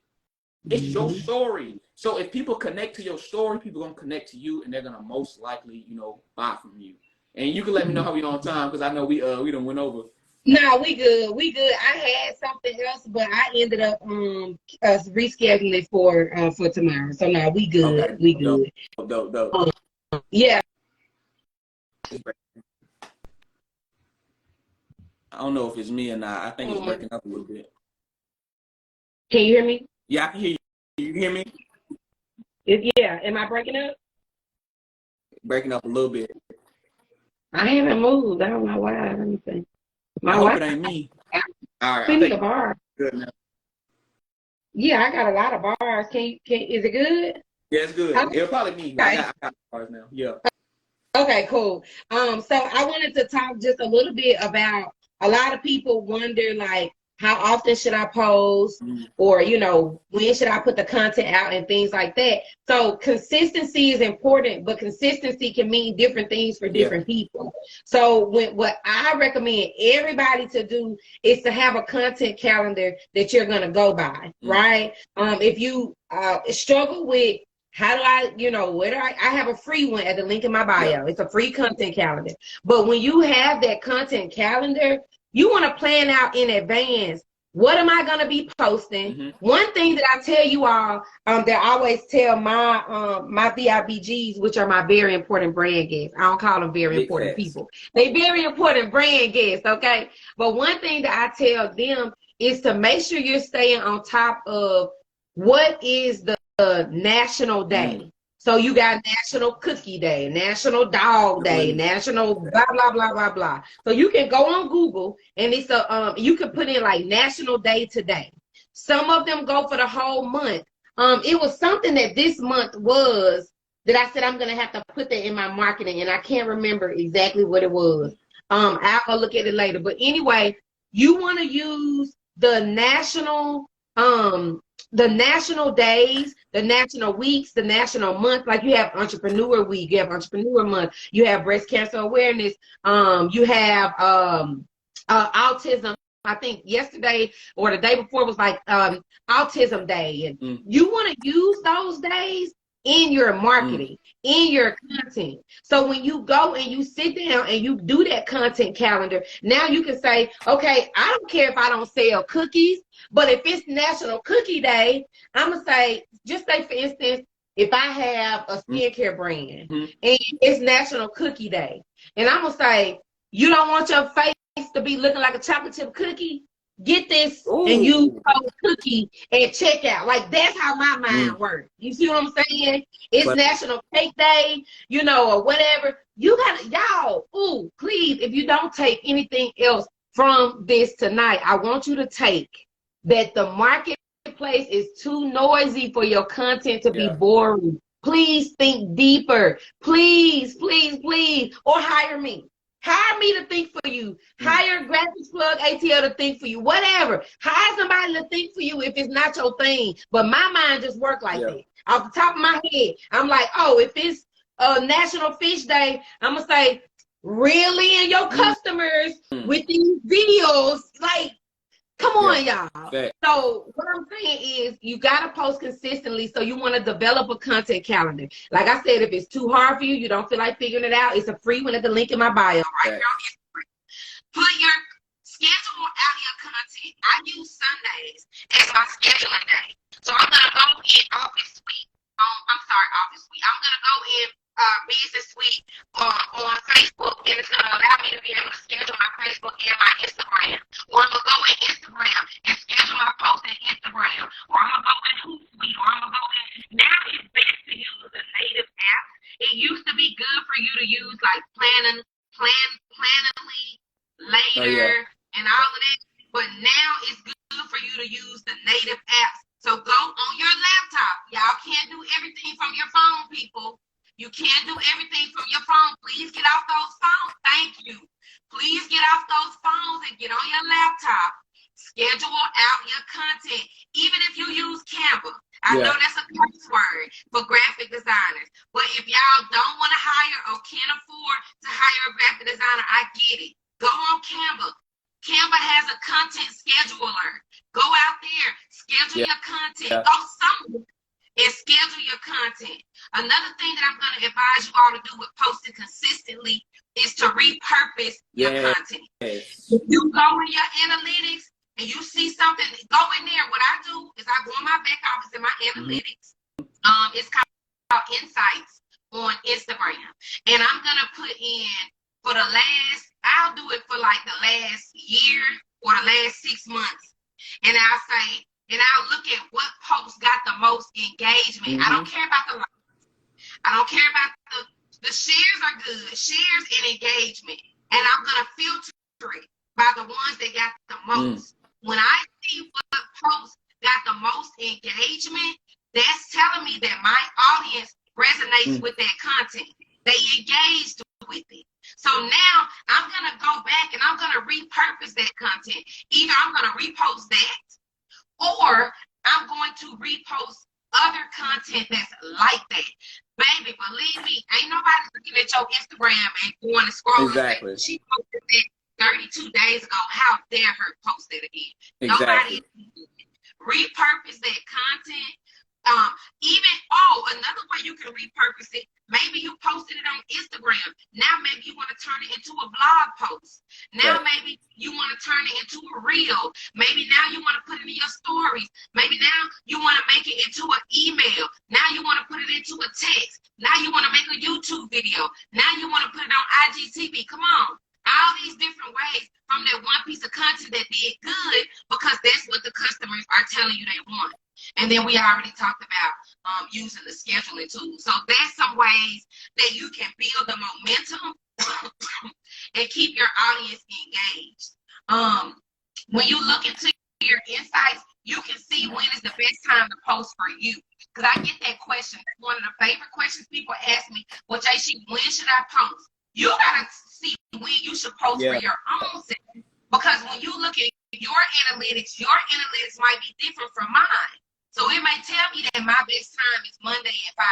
It's your story. So if people connect to your story, people gonna connect to you, and they're gonna most likely, you know, buy from you. And you can let me know how we on time because I know we done went over. No, we good. I had something else, but I ended up rescheduling it for tomorrow. So no, we good. Okay. We good. Dope. Yeah. I don't know if it's me or not. I think it's breaking up a little bit. Can you hear me? Yeah, I can hear you. You hear me? Yeah. Am I breaking up? Breaking up a little bit. I haven't moved. I don't know why. Let me see. I hope it ain't me. All right. The bar. Good now. Yeah, I got a lot of bars. Is it good? Yeah, it's good. Okay. It'll probably be. Okay. I got bars now. Yeah. Okay, cool. So I wanted to talk just a little bit about, a lot of people wonder, like, how often should I post, or, you know, when should I put the content out and things like that. So consistency is important, but consistency can mean different things for different people. So what I recommend everybody to do is to have a content calendar that you're going to go by, right? If you struggle with, how do I, you know, I have a free one at the link in my bio. Yeah. It's a free content calendar. But when you have that content calendar, you want to plan out in advance What am I gonna be posting? Mm-hmm. One thing that I tell you all, that I always tell my my VIBGs, which are my very important brand guests. I don't call them very Big important facts. people. They very important brand guests, okay? But one thing that I tell them is to make sure you're staying on top of what is the national day. So you got National Cookie Day, National Dog Day, National blah blah blah blah blah. So you can go on Google and it's a you can put in like National Day today. Some of them go for the whole month. It was something that this month was that I said I'm gonna have to put that in my marketing, and I can't remember exactly what it was. I'll go look at it later. But anyway, you want to use the national days, the national weeks, the national month. Like you have Entrepreneur Week, you have Entrepreneur Month, you have Breast Cancer Awareness, you have autism. I think yesterday or the day before was like Autism Day. And you want to use those days in your marketing, in your content. So when you go and you sit down and you do that content calendar, now you can say, okay, I don't care if I don't sell cookies, but if it's National Cookie Day, I'm going to say, just say for instance, if I have a skincare brand and it's National Cookie Day, and I'm going to say, you don't want your face to be looking like a chocolate chip cookie? Get this and use cookie and check out. Like that's how my mind works. You see what I'm saying? It's National Cake Day, you know, or whatever. You gotta, y'all, please, if you don't take anything else from this tonight, I want you to take that the marketplace is too noisy for your content to be boring. Please think deeper. Please, please, please, or hire me. Hire me to think for you. Hire Graphics Plug ATL to think for you. Whatever. Hire somebody to think for you if it's not your thing. But my mind just works like that. Off the top of my head, I'm like, oh, if it's National Fish Day, I'm going to say, really? And your customers with these videos, like, come on, y'all. So what I'm saying is you got to post consistently, so you want to develop a content calendar. Like I said, if it's too hard for you, you don't feel like figuring it out, it's a free one at the link in my bio right here on Instagram. Put your schedule out your content. I use Sundays as my scheduling day. So I'm going to go in Office Suite. Office Suite. I'm going to go in Business Suite on Facebook, and it's going to allow me to be able to schedule my Facebook and my Instagram. Or I'm going to go in Instagram and schedule my post in Instagram. Or I'm going to go in Hootsuite. Or I'm going to go in. Now it's best to use a native app. It used to be good for you to use like Planoly, Later, and all of that. But now it's good for you to use the native apps. So go on your laptop. Y'all can't do everything from your phone, people. You can't do everything from your phone. Please get off those phones. Thank you. Please get off those phones and get on your laptop. Schedule out your content. Even if you use Canva. I know that's a curse word for graphic designers. But if y'all don't want to hire or can't afford to hire a graphic designer, I get it. Go on Canva. Canva has a content scheduler. Go out there, schedule your content. Go somewhere and schedule your content. Another thing that I'm going to advise you all to do with posting consistently is to repurpose your content. If you go in your analytics and you see something, go in there. What I do is I go in my back office in my analytics. It's called Insights on Instagram. And I'm going to put in for the last, I'll do it for like the last year or the last 6 months. And I'll say, and I'll look at what posts got the most engagement. I don't care about the likes. I don't care about the shares are good. Shares and engagement. And I'm going to filter it by the ones that got the most. When I see what posts got the most engagement, that's telling me that my audience resonates with that content. They engaged with it. So now I'm going to go back and I'm going to repurpose that content. Either I'm going to repost that, or I'm going to repost other content that's like that. Baby, believe me, ain't nobody looking at your Instagram and going to scroll. Exactly. She posted that 32 days ago. How dare her post it again? Exactly. Nobody. Repurpose that content. Even another way you can repurpose it. Maybe you posted it on Instagram. Now maybe you want to turn it into a blog post. Now Right. maybe you want to turn it into a reel. Maybe now you want to put it in your stories. Maybe now you want to make it into an email. Now you want to put it into a text. Now you want to make a YouTube video. Now you want to put it on IGTV. Come on. All these different ways from that one piece of content that did good, because that's what the customers are telling you they want. And then we already talked about using the scheduling tool. So there's some ways that you can build the momentum and keep your audience engaged. When you look into your insights, you can see when is the best time to post for you. Because I get that question. One of the favorite questions people ask me, well, JC, when should I post? You got to see when you should post for your own self. Because when you look at your analytics might be different from mine. So it may tell me that my best time is Monday at 5.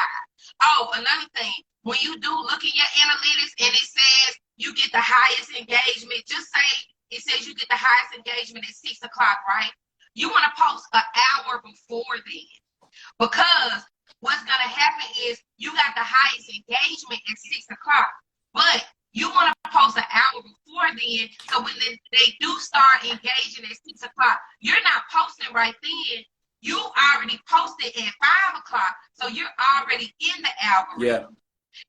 Oh, another thing, when you do look at your analytics and it says you get the highest engagement, just say it says you get the highest engagement at 6 o'clock, right? You want to post an hour before then. Because what's going to happen is you got the highest engagement at 6 o'clock. But you want to post an hour before then, so when they do start engaging at 6 o'clock, you're not posting right then. You already posted at 5 o'clock, so you're already in the algorithm. Yeah.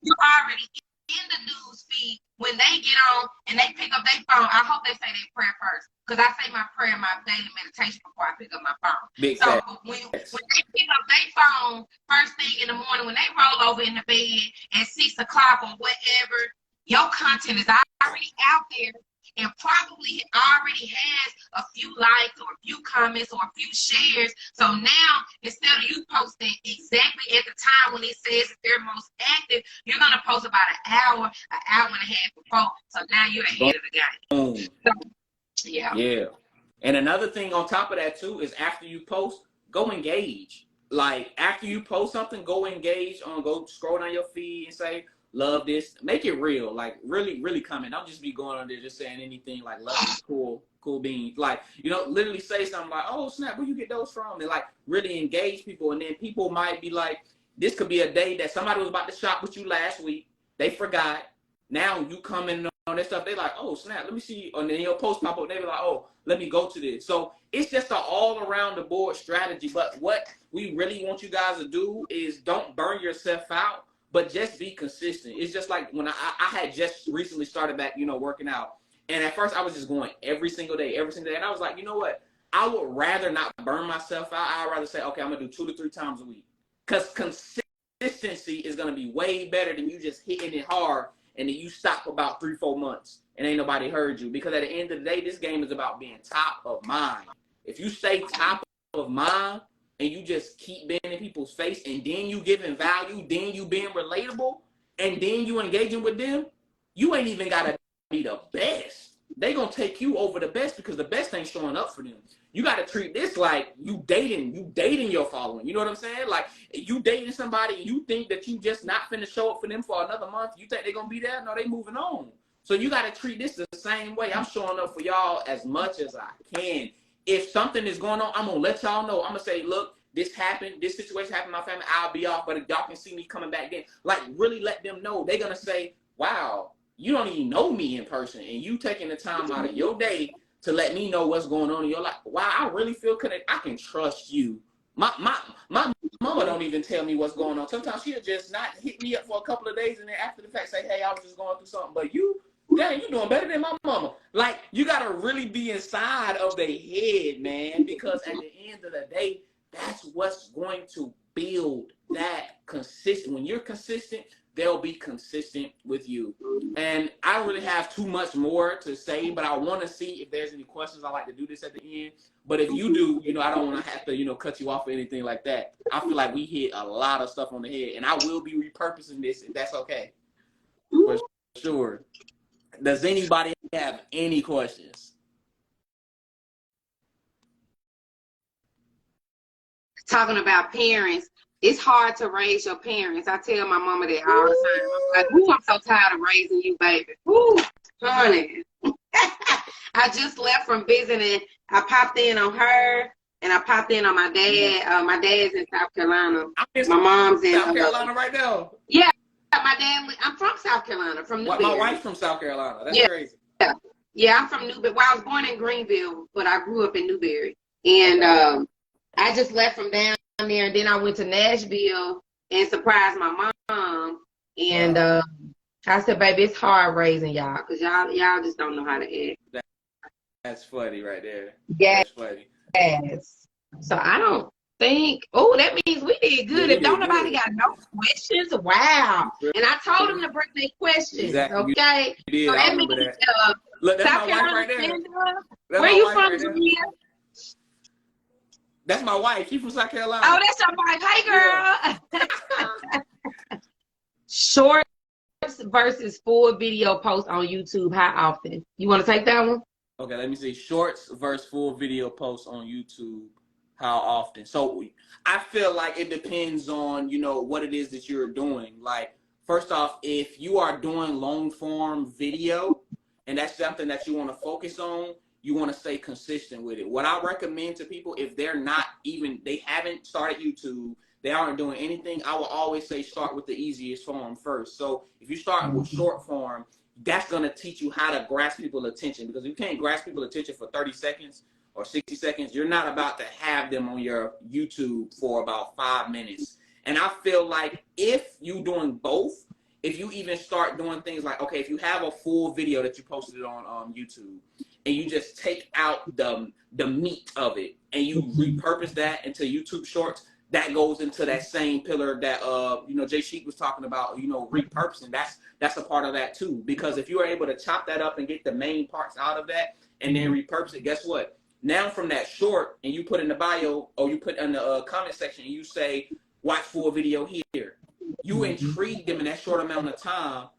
You're already in the news feed. When they get on and they pick up their phone, I hope they say their prayer first, because I say my prayer and my daily meditation before I pick up my phone. Big so facts. when they pick up their phone first thing in the morning, when they roll over in the bed at 6 o'clock or whatever, your content is already out there and probably already has a few likes or a few comments or a few shares. So now, instead of you posting exactly at the time when it says that they're most active, you're going to post about an hour and a half before. So now you're ahead of the game. Boom. So, yeah. Yeah. And another thing on top of that too is after you post, go engage. Like after you post something, go engage go scroll down your feed and say, love this. Make it real. Like really, really comment. Don't just be going on there just saying anything like love this, cool beans. Like, literally say something like, oh snap, where you get those from? And like really engage people. And then people might be like, this could be a day that somebody was about to shop with you last week. They forgot. Now you come in on that stuff. They like, oh snap, let me see. And then your post pop up. They be like, oh, let me go to this. So it's just an all around the board strategy. But what we really want you guys to do is don't burn yourself out, but just be consistent. It's just like when I had just recently started back, working out. And at first I was just going every single day. And I was like, you know what? I would rather not burn myself out. I'd rather say, okay, I'm going to do 2 to 3 times a week. Because consistency is going to be way better than you just hitting it hard and then you stop for about 3-4 months and ain't nobody heard you. Because at the end of the day, this game is about being top of mind. If you stay top of mind, and you just keep being in people's face, and then you giving value, then you being relatable, and then you engaging with them, you ain't even gotta be the best. They gonna take you over the best because the best ain't showing up for them. You gotta treat this like you dating your following. You know what I'm saying? Like you dating somebody and you think that you just not finna show up for them for another month. You think they gonna be there? No, they moving on. So you gotta treat this the same way. I'm showing up for y'all as much as I can. If something is going on, I'm going to let y'all know. I'm going to say, look, this happened. This situation happened in my family. I'll be off, but if y'all can see me coming back then. Like, really let them know. They're going to say, wow, you don't even know me in person, and you taking the time out of your day to let me know what's going on in your life. Wow, I really feel connected. I can trust you. My mama don't even tell me what's going on. Sometimes she'll just not hit me up for a couple of days, and then after the fact say, hey, I was just going through something. But you... dang, you doing better than my mama. Like, you got to really be inside of their head, man, because at the end of the day, that's what's going to build that consistent. When you're consistent, they'll be consistent with you. And I don't really have too much more to say, but I want to see if there's any questions. I like to do this at the end. But if you do, I don't want to have to, cut you off or anything like that. I feel like we hit a lot of stuff on the head, and I will be repurposing this if that's okay. For sure. Does anybody have any questions? Talking about parents, it's hard to raise your parents. I tell my mama that all the time. I'm like, ooh, I'm so tired of raising you, baby. Ooh, honey. I just left from visiting. I popped in on her and I popped in on my dad. My dad's in South Carolina. I'm in My mom's in South Carolina right now. Yeah, my dad. I'm from South Carolina, from Newberry. My wife's from South Carolina. That's crazy. Yeah, I'm from Newberry. Well, I was born in Greenville, but I grew up in Newberry. And I just left from down there, and then I went to Nashville and surprised my mom. And I said, baby, it's hard raising y'all, because y'all just don't know how to act. That's funny right there. Yes. That's funny. Yes. So I don't think, that means we did good. Yeah, if don't nobody got no questions, wow. And I told them to bring their questions, exactly. okay? You did. So I remember that. Look, that's South my wife Carolina, right there. Where you from, Jamia? That's my wife. She's from South Carolina. Oh, that's your wife. Hey, girl. Yeah. Shorts versus full video posts on YouTube. How often? You want to take that one? Okay, let me see. Shorts versus full video posts on YouTube. How often? So I feel like it depends on, what it is that you're doing. Like, first off, if you are doing long form video and that's something that you want to focus on, you want to stay consistent with it. What I recommend to people, if they haven't started YouTube, they aren't doing anything, I will always say start with the easiest form first. So if you start with short form, that's going to teach you how to grasp people's attention, because if you can't grasp people's attention for 30 seconds or 60 seconds, you're not about to have them on your YouTube for about 5 minutes. And I feel like if you doing both, if you even start doing things like, okay, if you have a full video that you posted on YouTube and you just take out the meat of it and you repurpose that into YouTube Shorts, that goes into that same pillar that Jay Sheik was talking about, repurposing. That's a part of that too. Because if you are able to chop that up and get the main parts out of that and then repurpose it, guess what? Now from that short, and you put in the bio or you put in the comment section and you say, watch full video here. You intrigue them in that short amount of time.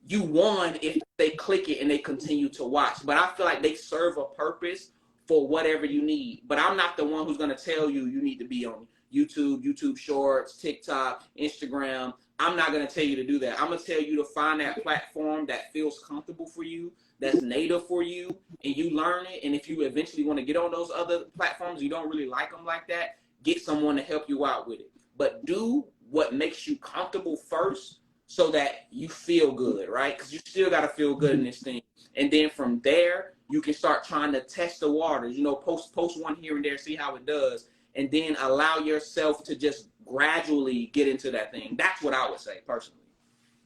You won if they click it and they continue to watch. But I feel like they serve a purpose for whatever you need. But I'm not the one who's going to tell you need to be on YouTube, YouTube Shorts, TikTok, Instagram. I'm not going to tell you to do that. I'm going to tell you to find that platform that feels comfortable for you, that's native for you, and you learn it. And if you eventually want to get on those other platforms, you don't really like them like that, get someone to help you out with it. But do what makes you comfortable first so that you feel good, right? Because you still got to feel good in this thing. And then from there, you can start trying to test the waters, post one here and there, see how it does. And then allow yourself to just gradually get into that thing. That's what I would say personally.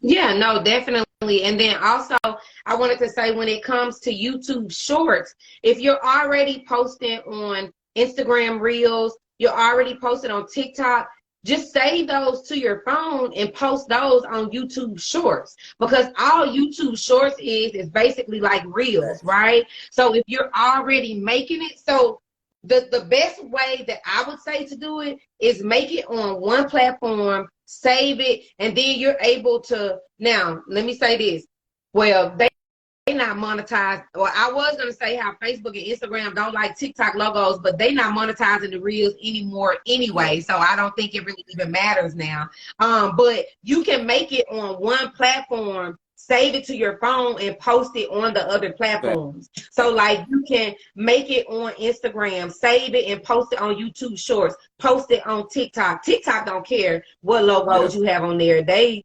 Yeah, no, definitely. And then also, I wanted to say, when it comes to YouTube Shorts, if you're already posting on Instagram Reels, you're already posting on TikTok, just save those to your phone and post those on YouTube Shorts, because all YouTube Shorts is basically like Reels, right? So if you're already making it, so the best way that I would say to do it is make it on one platform, save it, and then you're able to, now, let me say this. Well, they not monetized, or I was going to say how Facebook and Instagram don't like TikTok logos, but they not monetizing the Reels anymore anyway, so I don't think it really even matters now. But you can make it on one platform, save it to your phone, and post it on the other platforms. So like you can make it on Instagram, save it and post it on YouTube Shorts, post it on TikTok. TikTok don't care what logos you have on there. They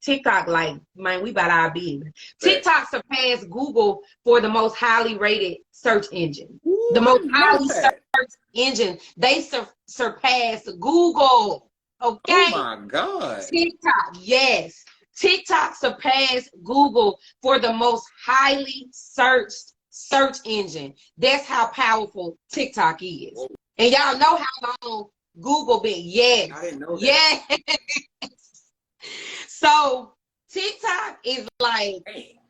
TikTok like, man, we about our business. TikTok surpassed Google for the most highly rated search engine. Ooh, the most highly searched engine. They surpassed Google. Okay. Oh my God. TikTok, yes. TikTok surpassed Google for the most highly searched search engine. That's how powerful TikTok is. Whoa. And y'all know how long Google been. Yes. I didn't know that. Yes. So TikTok is like, hey.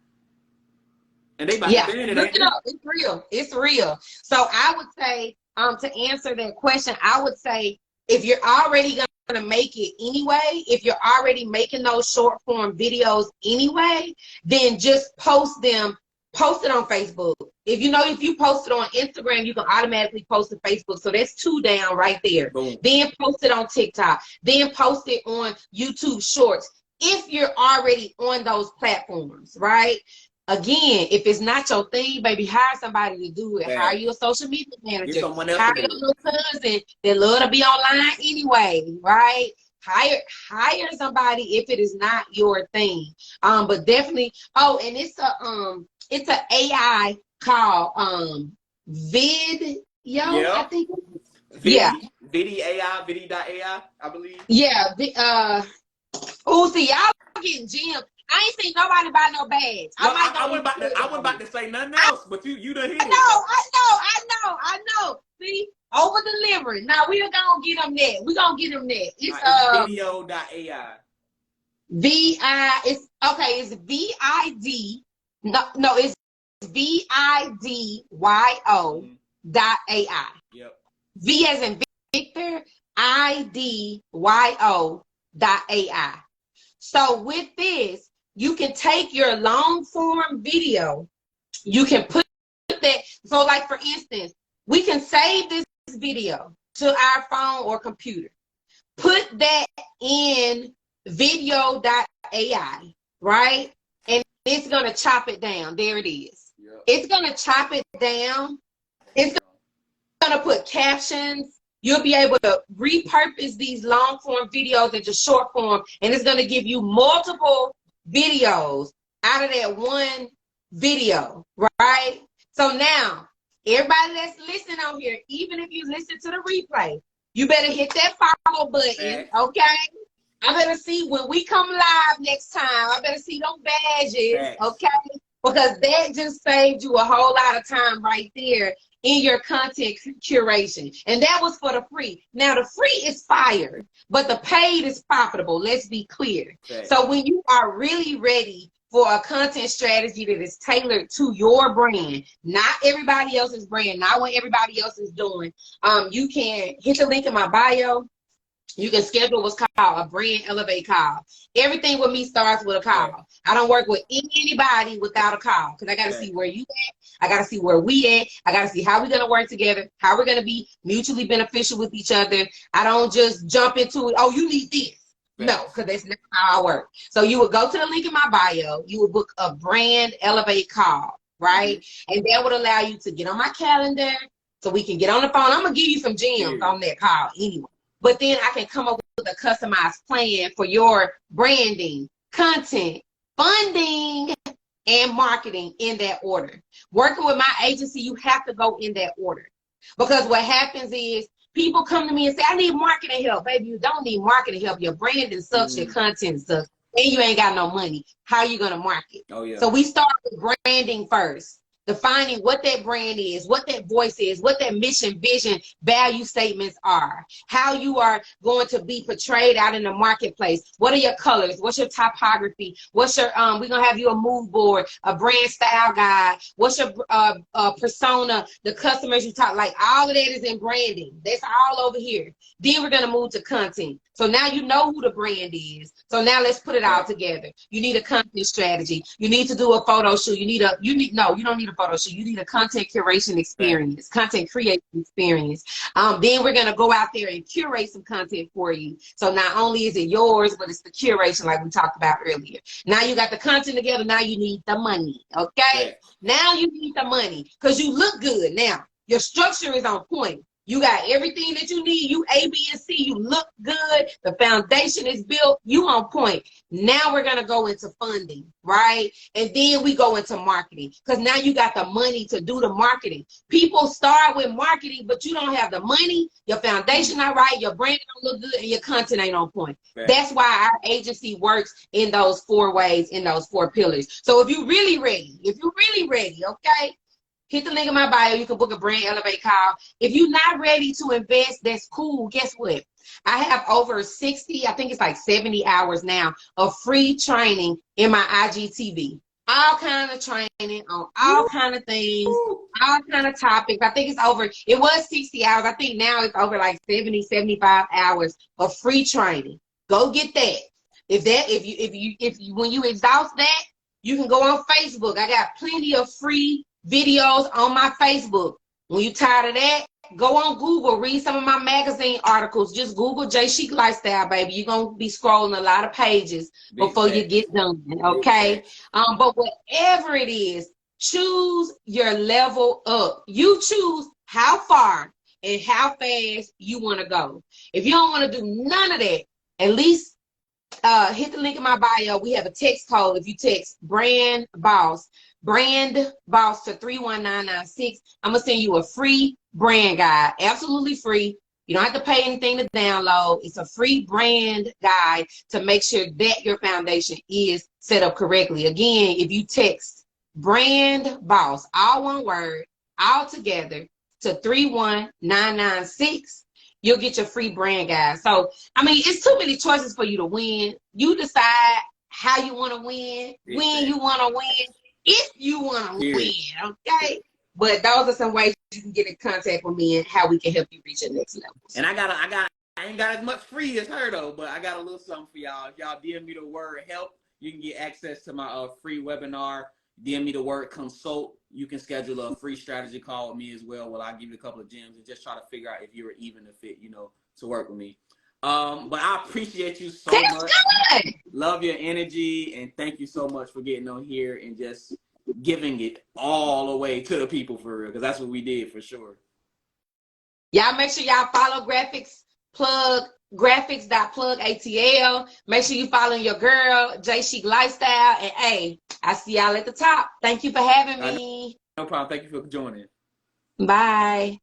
And they about to ban it. Look it up. It's real. It's real. So I would say, to answer that question, I would say, if you're already going to make it anyway, if you're already making those short form videos anyway, then just post it on Facebook. If you post it on Instagram, you can automatically post to Facebook. So that's 2 down right there. Boom. Then post it on TikTok. Then post it on YouTube Shorts. If you're already on those platforms, right? Again, if it's not your thing, baby, hire somebody to do it. Right. Hire your social media Get manager. someone else Hire to your do it. little cousin that love to be online anyway, right? Hire somebody if it is not your thing. But definitely. Oh, and it's a AI called Vid. Yeah. I think. Vidi, Yeah. Vidi AI, Vidi.ai, I believe. Yeah. Oh, see, y'all getting gems. I ain't seen nobody buy no bags. No, I wasn't about to say nothing else, but you done hit it. I know. See, over delivering. Now we are gonna get them that. We gonna get them that. It's video.ai. It's okay. It's VID. No, it's VIDYO.ai. Yep. V as in Victor. IDYO.ai. So with this, you can take your long form video. You can put that. So like for instance, we can save this video to our phone or computer. Put that in video.ai, right? And it's going to chop it down. There it is. Yep. It's going to chop it down. It's going to put captions. You'll be able to repurpose these long form videos into short form, and it's going to give you multiple videos out of that one video, right? So now, everybody that's listening on here, even if you listen to the replay, you better hit that follow button, okay? I better see when we come live next time, I better see them badges, okay? Because that just saved you a whole lot of time right there in your content curation. And that was for the free. Now the free is fire, but the paid is profitable. Let's be clear. So when you are really ready for a content strategy that is tailored to your brand, not everybody else's brand, not what everybody else is doing, you can hit the link in my bio. You can schedule what's called a brand elevate call. Everything with me starts with a call. I don't work with anybody without a call because I got to see where you at. I got to see where we at. I got to see how we're going to work together, how we're going to be mutually beneficial with each other. I don't just jump into it. Oh, you need this. No, because that's not how I work. So you would go to the link in my bio. You would book a brand elevate call, right? And that would allow you to get on my calendar so we can get on the phone. I'm going to give you some gems on that call anyway. But then I can come up with a customized plan for your branding, content, funding, and marketing in that order. Working with my agency, you have to go in that order. Because what happens is people come to me and say, I need marketing help. Baby, you don't need marketing help. Your branding sucks, your content sucks, and you ain't got no money. How are you going to market? Oh, yeah. So we start with branding first. Defining what that brand is, what that voice is, what that mission, vision, value statements are, how you are going to be portrayed out in the marketplace. What are your colors? What's your topography? What's your, we're going to have you a mood board, a brand style guide. What's your persona, the customers you talk, like all of that is in branding. That's all over here. Then we're going to move to content. So now you know who the brand is. So now let's put it all together. You need a content strategy. You need to do a photo shoot. You don't need a photo shoot. You need a content curation experience, content creation experience. Then we're going to go out there and curate some content for you. So not only is it yours, but it's the curation like we talked about earlier. Now you got the content together. Now you need the money. Okay. Now you need the money because you look good. Now your structure is on point. You got everything that you need. You A, B, and C. You look good. The foundation is built. You on point. Now we're going to go into funding, right? And then we go into marketing because now you got the money to do the marketing. People start with marketing, but you don't have the money. Your foundation not right. Your brand don't look good, and your content ain't on point. That's why our agency works in those 4 ways, in those 4 pillars. So if you're really ready, okay? Hit the link in my bio. You can book a brand elevate call. If you're not ready to invest, that's cool. Guess what? I have over 60, I think it's like 70 hours now of free training in my IGTV. All kind of training on all kind of things, all kind of topics. I think it was 60 hours. I think now it's over like 70, 75 hours of free training. Go get that. When you exhaust that, you can go on Facebook. I got plenty of free videos on my Facebook. When you tired of that, go on Google, read some of my magazine articles. Just Google J Chic Lifestyle, baby. You're gonna be scrolling a lot of pages Big before you facts. get done. Big Okay. facts. But whatever it is, choose your level up. You choose how far and how fast you want to go. If you don't want to do none of that, at least hit the link in my bio. We have a text code. If you text brand boss to 31996, I'm gonna send you a free brand guide, absolutely free. You don't have to pay anything to download. It's a free brand guide to make sure that your foundation is set up correctly. Again, if you text brand boss, all one word, all together, to 31996, you'll get your free brand guide. So, I mean, it's too many choices for you to win. You decide how you want to win, when you want to win, if you want to win, okay? But those are some ways you can get in contact with me and how we can help you reach your next level. And I ain't got as much free as her though, but I got a little something for y'all. If y'all DM me the word help, you can get access to my free webinar. DM me the word consult. You can schedule a free strategy call with me as well. Well, I'll give you a couple of gems and just try to figure out if you're even a fit, to work with me. But I appreciate you so much. Good. Love your energy, and thank you so much for getting on here and just giving it all away to the people for real, because that's what we did for sure. Y'all make sure y'all follow graphics.plugatl. Make sure you follow your girl, J Chic Lifestyle. And hey, I see y'all at the top. Thank you for having me. No problem. Thank you for joining. Bye.